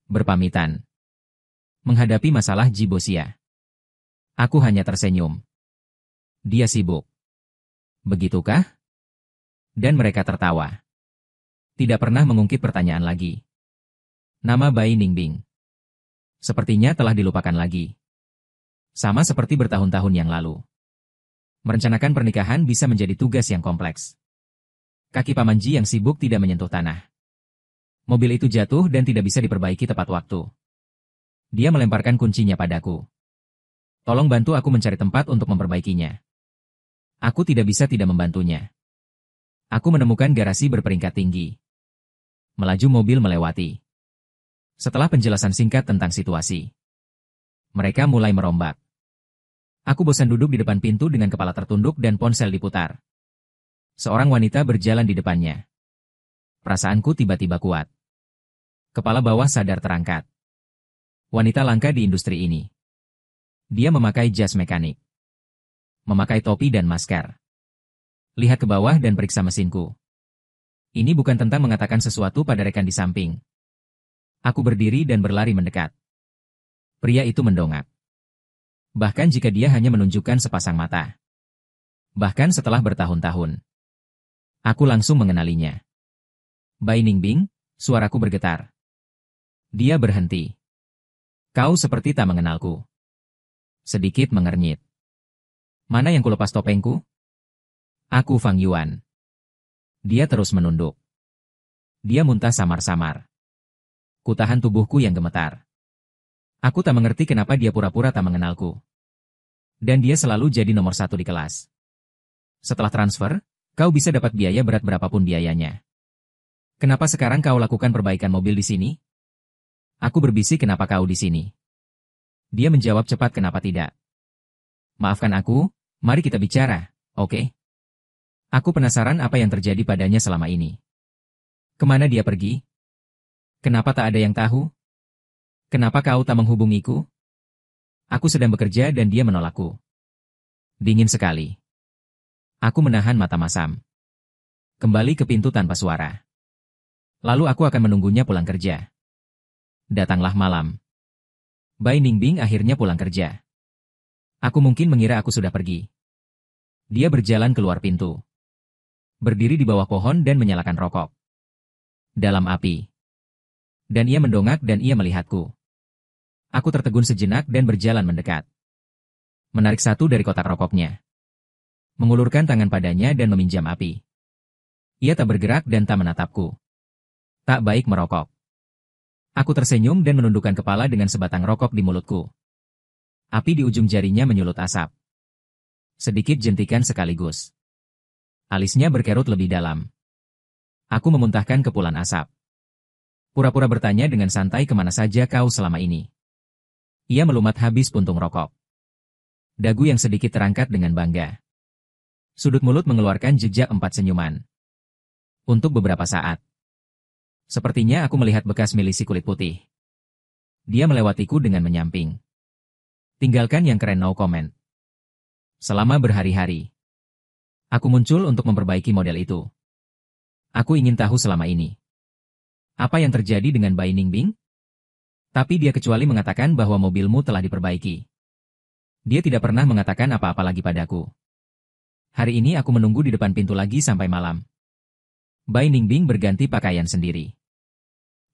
Berpamitan. Menghadapi masalah Jibosia. Aku hanya tersenyum. Dia sibuk. Begitukah? Dan mereka tertawa. Tidak pernah mengungkit pertanyaan lagi. Nama Bai Ningbing. Sepertinya telah dilupakan lagi. Sama seperti bertahun-tahun yang lalu. Merencanakan pernikahan bisa menjadi tugas yang kompleks. Kaki Paman Ji yang sibuk tidak menyentuh tanah. Mobil itu jatuh dan tidak bisa diperbaiki tepat waktu. Dia melemparkan kuncinya padaku. Tolong bantu aku mencari tempat untuk memperbaikinya. Aku tidak bisa tidak membantunya. Aku menemukan garasi berperingkat tinggi. Melaju mobil melewati. Setelah penjelasan singkat tentang situasi, mereka mulai merombak. Aku bosan duduk di depan pintu dengan kepala tertunduk dan ponsel diputar. Seorang wanita berjalan di depannya. Perasaanku tiba-tiba kuat. Kepala bawah sadar terangkat. Wanita langka di industri ini. Dia memakai jas mekanik. Memakai topi dan masker. Lihat ke bawah dan periksa mesinku. Ini bukan tentang mengatakan sesuatu pada rekan di samping. Aku berdiri dan berlari mendekat. Pria itu mendongak. Bahkan jika dia hanya menunjukkan sepasang mata. Bahkan setelah bertahun-tahun. Aku langsung mengenalinya. Bai Ningbing, suaraku bergetar. Dia berhenti. Kau seperti tak mengenalku. Sedikit mengernyit. Mana yang kulepas topengku? Aku Fang Yuan. Dia terus menunduk. Dia muntah samar-samar. Kutahan tubuhku yang gemetar. Aku tak mengerti kenapa dia pura-pura tak mengenalku. Dan dia selalu jadi nomor satu di kelas. Setelah transfer, kau bisa dapat biaya berat berapapun biayanya. Kenapa sekarang kau lakukan perbaikan mobil di sini? Aku berbisik kenapa kau di sini. Dia menjawab cepat kenapa tidak. Maafkan aku, mari kita bicara, oke? Aku penasaran apa yang terjadi padanya selama ini. Kemana dia pergi? Kenapa tak ada yang tahu? Kenapa kau tak menghubungiku? Aku sedang bekerja dan dia menolakku. Dingin sekali. Aku menahan mata masam. Kembali ke pintu tanpa suara. Lalu aku akan menunggunya pulang kerja. Datanglah malam. Bai Ningbing akhirnya pulang kerja. Aku mungkin mengira aku sudah pergi. Dia berjalan keluar pintu. Berdiri di bawah pohon dan menyalakan rokok. Dalam api. Dan ia mendongak dan ia melihatku. Aku tertegun sejenak dan berjalan mendekat. Menarik satu dari kotak rokoknya. Mengulurkan tangan padanya dan meminjam api. Ia tak bergerak dan tak menatapku. Tak baik merokok. Aku tersenyum dan menundukkan kepala dengan sebatang rokok di mulutku. Api di ujung jarinya menyulut asap. Sedikit jentikan sekaligus. Alisnya berkerut lebih dalam. Aku memuntahkan kepulan asap. Pura-pura bertanya dengan santai kemana saja kau selama ini. Ia melumat habis puntung rokok. Dagu yang sedikit terangkat dengan bangga. Sudut mulut mengeluarkan jejak 4 senyuman. Untuk beberapa saat. Sepertinya aku melihat bekas milisi kulit putih. Dia melewatiku dengan menyamping. Tinggalkan yang keren no comment. Selama berhari-hari. Aku muncul untuk memperbaiki model itu. Aku ingin tahu selama ini. Apa yang terjadi dengan Bai Ningbing? Tapi dia kecuali mengatakan bahwa mobilmu telah diperbaiki. Dia tidak pernah mengatakan apa-apa lagi padaku. Hari ini aku menunggu di depan pintu lagi sampai malam. Bai Ningbing berganti pakaian sendiri.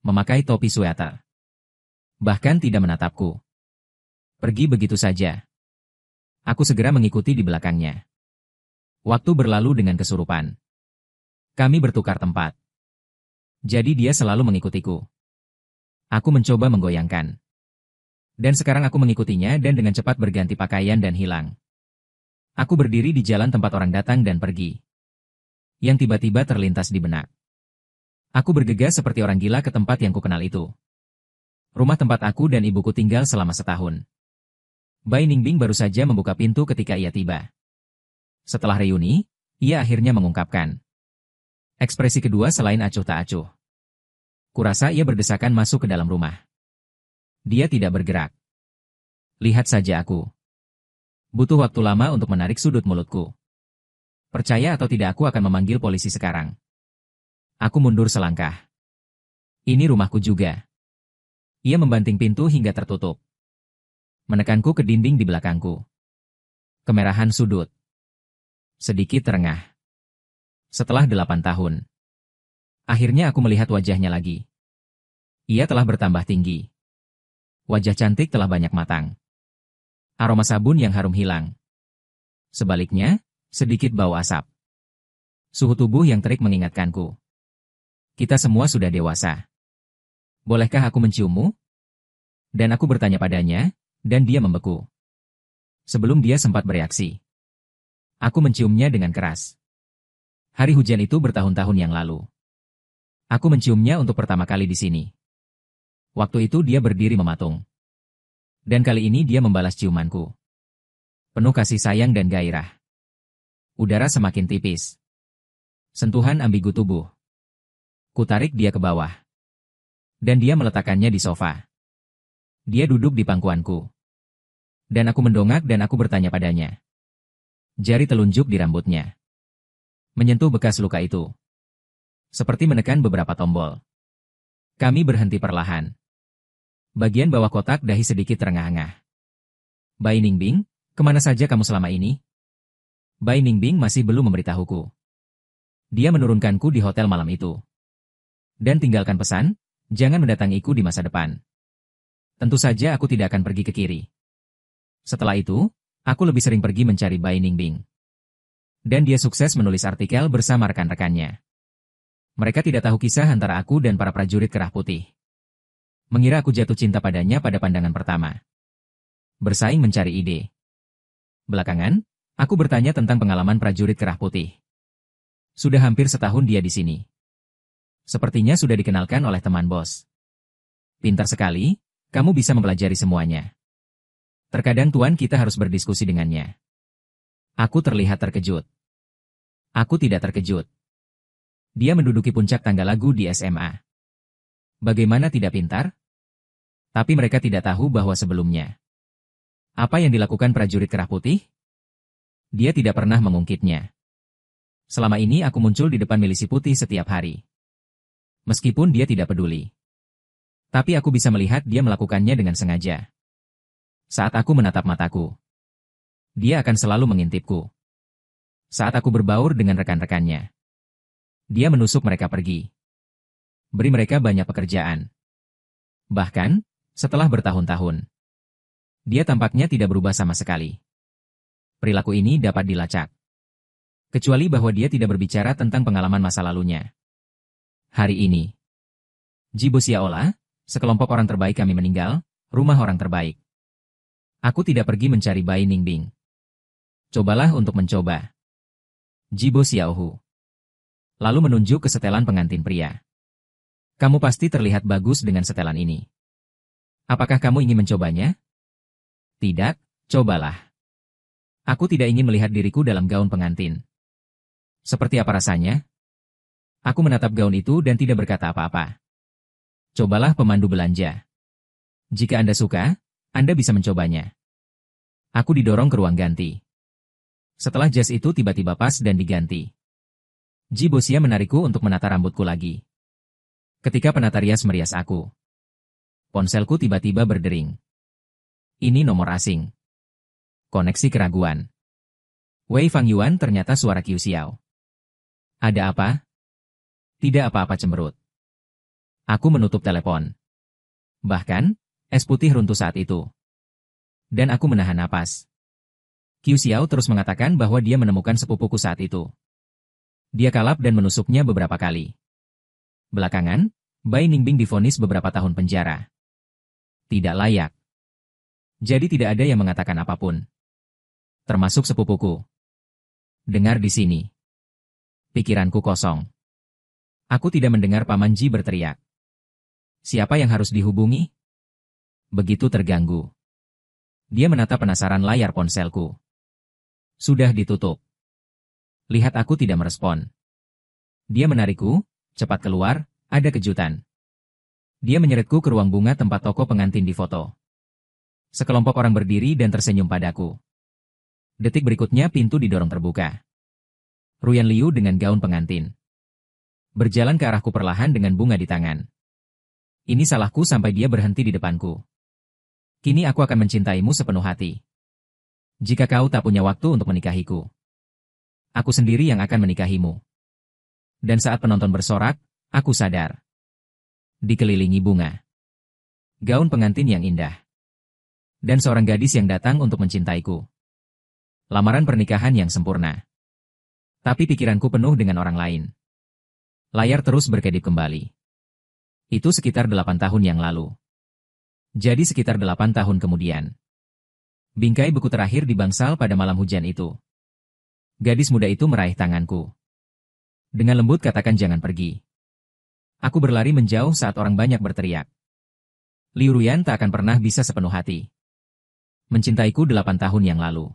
Memakai topi sweater. Bahkan tidak menatapku. Pergi begitu saja. Aku segera mengikuti di belakangnya. Waktu berlalu dengan kesurupan. Kami bertukar tempat. Jadi dia selalu mengikutiku. Aku mencoba menggoyangkan. Dan sekarang aku mengikutinya dan dengan cepat berganti pakaian dan hilang. Aku berdiri di jalan tempat orang datang dan pergi. Yang tiba-tiba terlintas di benak. Aku bergegas seperti orang gila ke tempat yang kukenal itu. Rumah tempat aku dan ibuku tinggal selama setahun. Bai Ningbing baru saja membuka pintu ketika ia tiba. Setelah reuni, ia akhirnya mengungkapkan. Ekspresi kedua selain acuh tak acuh. Kurasa ia berdesakan masuk ke dalam rumah. Dia tidak bergerak. Lihat saja aku. Butuh waktu lama untuk menarik sudut mulutku. Percaya atau tidak aku akan memanggil polisi sekarang. Aku mundur selangkah. Ini rumahku juga. Ia membanting pintu hingga tertutup. Menekanku ke dinding di belakangku. Kemerahan sudut. Sedikit terengah. Setelah 8 tahun. Akhirnya aku melihat wajahnya lagi. Ia telah bertambah tinggi. Wajah cantik telah banyak matang. Aroma sabun yang harum hilang. Sebaliknya, sedikit bau asap. Suhu tubuh yang terik mengingatkanku. Kita semua sudah dewasa. Bolehkah aku menciummu? Dan aku bertanya padanya, dan dia membeku. Sebelum dia sempat bereaksi. Aku menciumnya dengan keras. Hari hujan itu bertahun-tahun yang lalu. Aku menciumnya untuk pertama kali di sini. Waktu itu dia berdiri mematung. Dan kali ini dia membalas ciumanku. Penuh kasih sayang dan gairah. Udara semakin tipis. Sentuhan ambigu tubuh. Kutarik dia ke bawah. Dan dia meletakkannya di sofa. Dia duduk di pangkuanku. Dan aku mendongak dan aku bertanya padanya. Jari telunjuk di rambutnya. Menyentuh bekas luka itu. Seperti menekan beberapa tombol. Kami berhenti perlahan. Bagian bawah kotak dahi sedikit terengah-engah. Bai Ningbing, kemana saja kamu selama ini? Bai Ningbing masih belum memberitahuku. Dia menurunkanku di hotel malam itu. Dan tinggalkan pesan, jangan mendatangiku di masa depan. Tentu saja aku tidak akan pergi ke kiri. Setelah itu, aku lebih sering pergi mencari Bai Ningbing. Dan dia sukses menulis artikel bersama rekan-rekannya. Mereka tidak tahu kisah antara aku dan para prajurit kerah putih. Mengira aku jatuh cinta padanya pada pandangan pertama. Bersaing mencari ide. Belakangan, aku bertanya tentang pengalaman prajurit kerah putih. Sudah hampir setahun dia di sini. Sepertinya sudah dikenalkan oleh teman bos. Pintar sekali, kamu bisa mempelajari semuanya. Terkadang tuan kita harus berdiskusi dengannya. Aku terlihat terkejut. Aku tidak terkejut. Dia menduduki puncak tangga lagu di SMA. Bagaimana tidak pintar? Tapi mereka tidak tahu bahwa sebelumnya. Apa yang dilakukan prajurit kerah putih? Dia tidak pernah mengungkitnya. Selama ini aku muncul di depan milisi putih setiap hari. Meskipun dia tidak peduli. Tapi aku bisa melihat dia melakukannya dengan sengaja. Saat aku menatap mataku. Dia akan selalu mengintipku. Saat aku berbaur dengan rekan-rekannya. Dia menusuk mereka pergi. Beri mereka banyak pekerjaan. Bahkan, setelah bertahun-tahun. Dia tampaknya tidak berubah sama sekali. Perilaku ini dapat dilacak. Kecuali bahwa dia tidak berbicara tentang pengalaman masa lalunya. Hari ini. Jibo Xiaola, sekelompok orang terbaik kami meninggal, rumah orang terbaik. Aku tidak pergi mencari Bai Ningbing. Cobalah untuk mencoba. Jibo Xiaohu. Lalu menunjuk ke setelan pengantin pria. Kamu pasti terlihat bagus dengan setelan ini. Apakah kamu ingin mencobanya? Tidak, cobalah. Aku tidak ingin melihat diriku dalam gaun pengantin. Seperti apa rasanya? Aku menatap gaun itu dan tidak berkata apa-apa. Cobalah pemandu belanja. Jika Anda suka, Anda bisa mencobanya. Aku didorong ke ruang ganti. Setelah jas itu tiba-tiba pas dan diganti. Jibosia menarikku untuk menata rambutku lagi. Ketika penata rias merias aku. Ponselku tiba-tiba berdering. Ini nomor asing. Koneksi keraguan. Wei Fangyuan ternyata suara Qiu Xiao. Ada apa? Tidak apa-apa cemberut. Aku menutup telepon. Bahkan, es putih runtuh saat itu. Dan aku menahan napas. Qiu Xiao terus mengatakan bahwa dia menemukan sepupuku saat itu. Dia kalap dan menusuknya beberapa kali. Belakangan, Bai Ningbing divonis beberapa tahun penjara. Tidak layak. Jadi tidak ada yang mengatakan apapun. Termasuk sepupuku. Dengar di sini. Pikiranku kosong. Aku tidak mendengar Paman Ji berteriak. Siapa yang harus dihubungi? Begitu terganggu. Dia menatap penasaran layar ponselku. Sudah ditutup. Lihat aku tidak merespon. Dia menarikku, cepat keluar, ada kejutan. Dia menyeretku ke ruang bunga tempat toko pengantin difoto. Sekelompok orang berdiri dan tersenyum padaku. Detik berikutnya pintu didorong terbuka. Ruyan Liu dengan gaun pengantin. Berjalan ke arahku perlahan dengan bunga di tangan. Ini salahku sampai dia berhenti di depanku. Kini aku akan mencintaimu sepenuh hati. Jika kau tak punya waktu untuk menikahiku. Aku sendiri yang akan menikahimu. Dan saat penonton bersorak, Aku sadar. Dikelilingi bunga. Gaun pengantin yang indah. Dan seorang gadis yang datang untuk mencintaiku. Lamaran pernikahan yang sempurna. Tapi pikiranku penuh dengan orang lain. Layar terus berkedip kembali. Itu sekitar 8 tahun yang lalu. Jadi sekitar 8 tahun kemudian. Bingkai beku terakhir di bangsal pada malam hujan itu. Gadis muda itu meraih tanganku. Dengan lembut katakan jangan pergi. Aku berlari menjauh saat orang banyak berteriak. Liu Ruyan tak akan pernah bisa sepenuh hati mencintaiku 8 tahun yang lalu.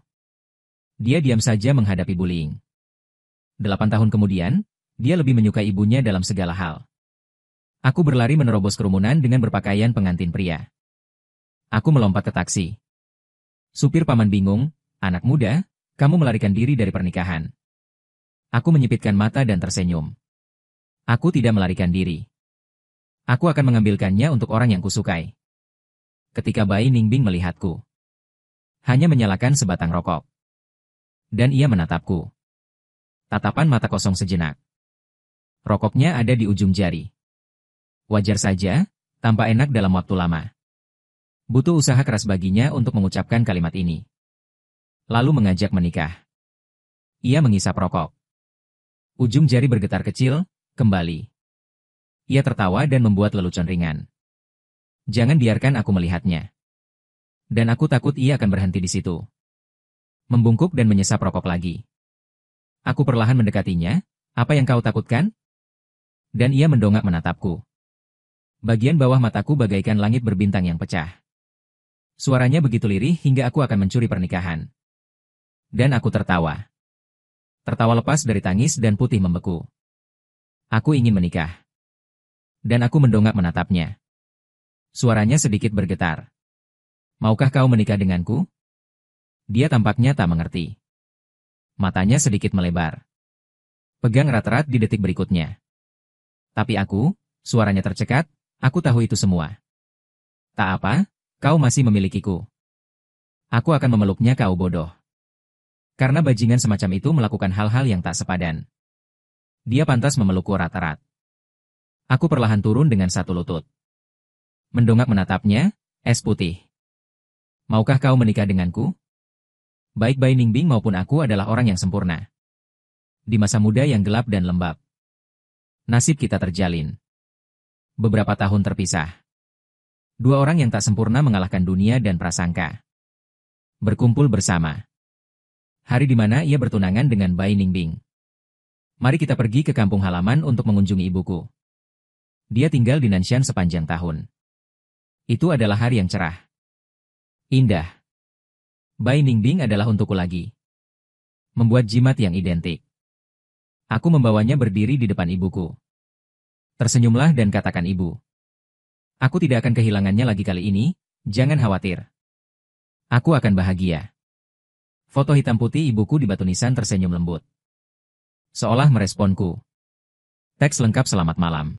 Dia diam saja menghadapi bullying. 8 tahun kemudian, dia lebih menyukai ibunya dalam segala hal. Aku berlari menerobos kerumunan dengan berpakaian pengantin pria. Aku melompat ke taksi. Supir paman bingung, anak muda, kamu melarikan diri dari pernikahan. Aku menyipitkan mata dan tersenyum. Aku tidak melarikan diri. Aku akan mengambilkannya untuk orang yang kusukai. Ketika Bai Ningbing melihatku, hanya menyalakan sebatang rokok. Dan ia menatapku. Tatapan mata kosong sejenak. Rokoknya ada di ujung jari. Wajar saja, tampak enak dalam waktu lama. Butuh usaha keras baginya untuk mengucapkan kalimat ini. Lalu mengajak menikah. Ia mengisap rokok. Ujung jari bergetar kecil, kembali. Ia tertawa dan membuat lelucon ringan. Jangan biarkan aku melihatnya. Dan aku takut ia akan berhenti di situ. Membungkuk dan menyesap rokok lagi. Aku perlahan mendekatinya, apa yang kau takutkan? Dan ia mendongak menatapku. Bagian bawah mataku bagaikan langit berbintang yang pecah. Suaranya begitu lirih hingga aku akan mencuri pernikahan. Dan aku tertawa. Tertawa lepas dari tangis dan putih membeku. Aku ingin menikah. Dan aku mendongak menatapnya. Suaranya sedikit bergetar. Maukah kau menikah denganku? Dia tampaknya tak mengerti. Matanya sedikit melebar. Pegang erat-erat di detik berikutnya. Tapi aku, suaranya tercekat, aku tahu itu semua. Tak apa, kau masih memilikiku. Aku akan memeluknya kau bodoh. Karena bajingan semacam itu melakukan hal-hal yang tak sepadan. Dia pantas memelukku erat-erat. Aku perlahan turun dengan satu lutut. Mendongak menatapnya, es putih. Maukah kau menikah denganku? Baik Bai Ningbing maupun aku adalah orang yang sempurna. Di masa muda yang gelap dan lembab. Nasib kita terjalin. Beberapa tahun terpisah. Dua orang yang tak sempurna mengalahkan dunia dan prasangka. Berkumpul bersama. Hari di mana ia bertunangan dengan Bai Ningbing. Mari kita pergi ke kampung halaman untuk mengunjungi ibuku. Dia tinggal di Nanshan sepanjang tahun. Itu adalah hari yang cerah. Indah. Bai Ningbing adalah untukku lagi. Membuat jimat yang identik. Aku membawanya berdiri di depan ibuku. Tersenyumlah dan katakan ibu. Aku tidak akan kehilangannya lagi kali ini, jangan khawatir. Aku akan bahagia. Foto hitam putih ibuku di batu nisan tersenyum lembut. Seolah meresponku. Teks lengkap selamat malam.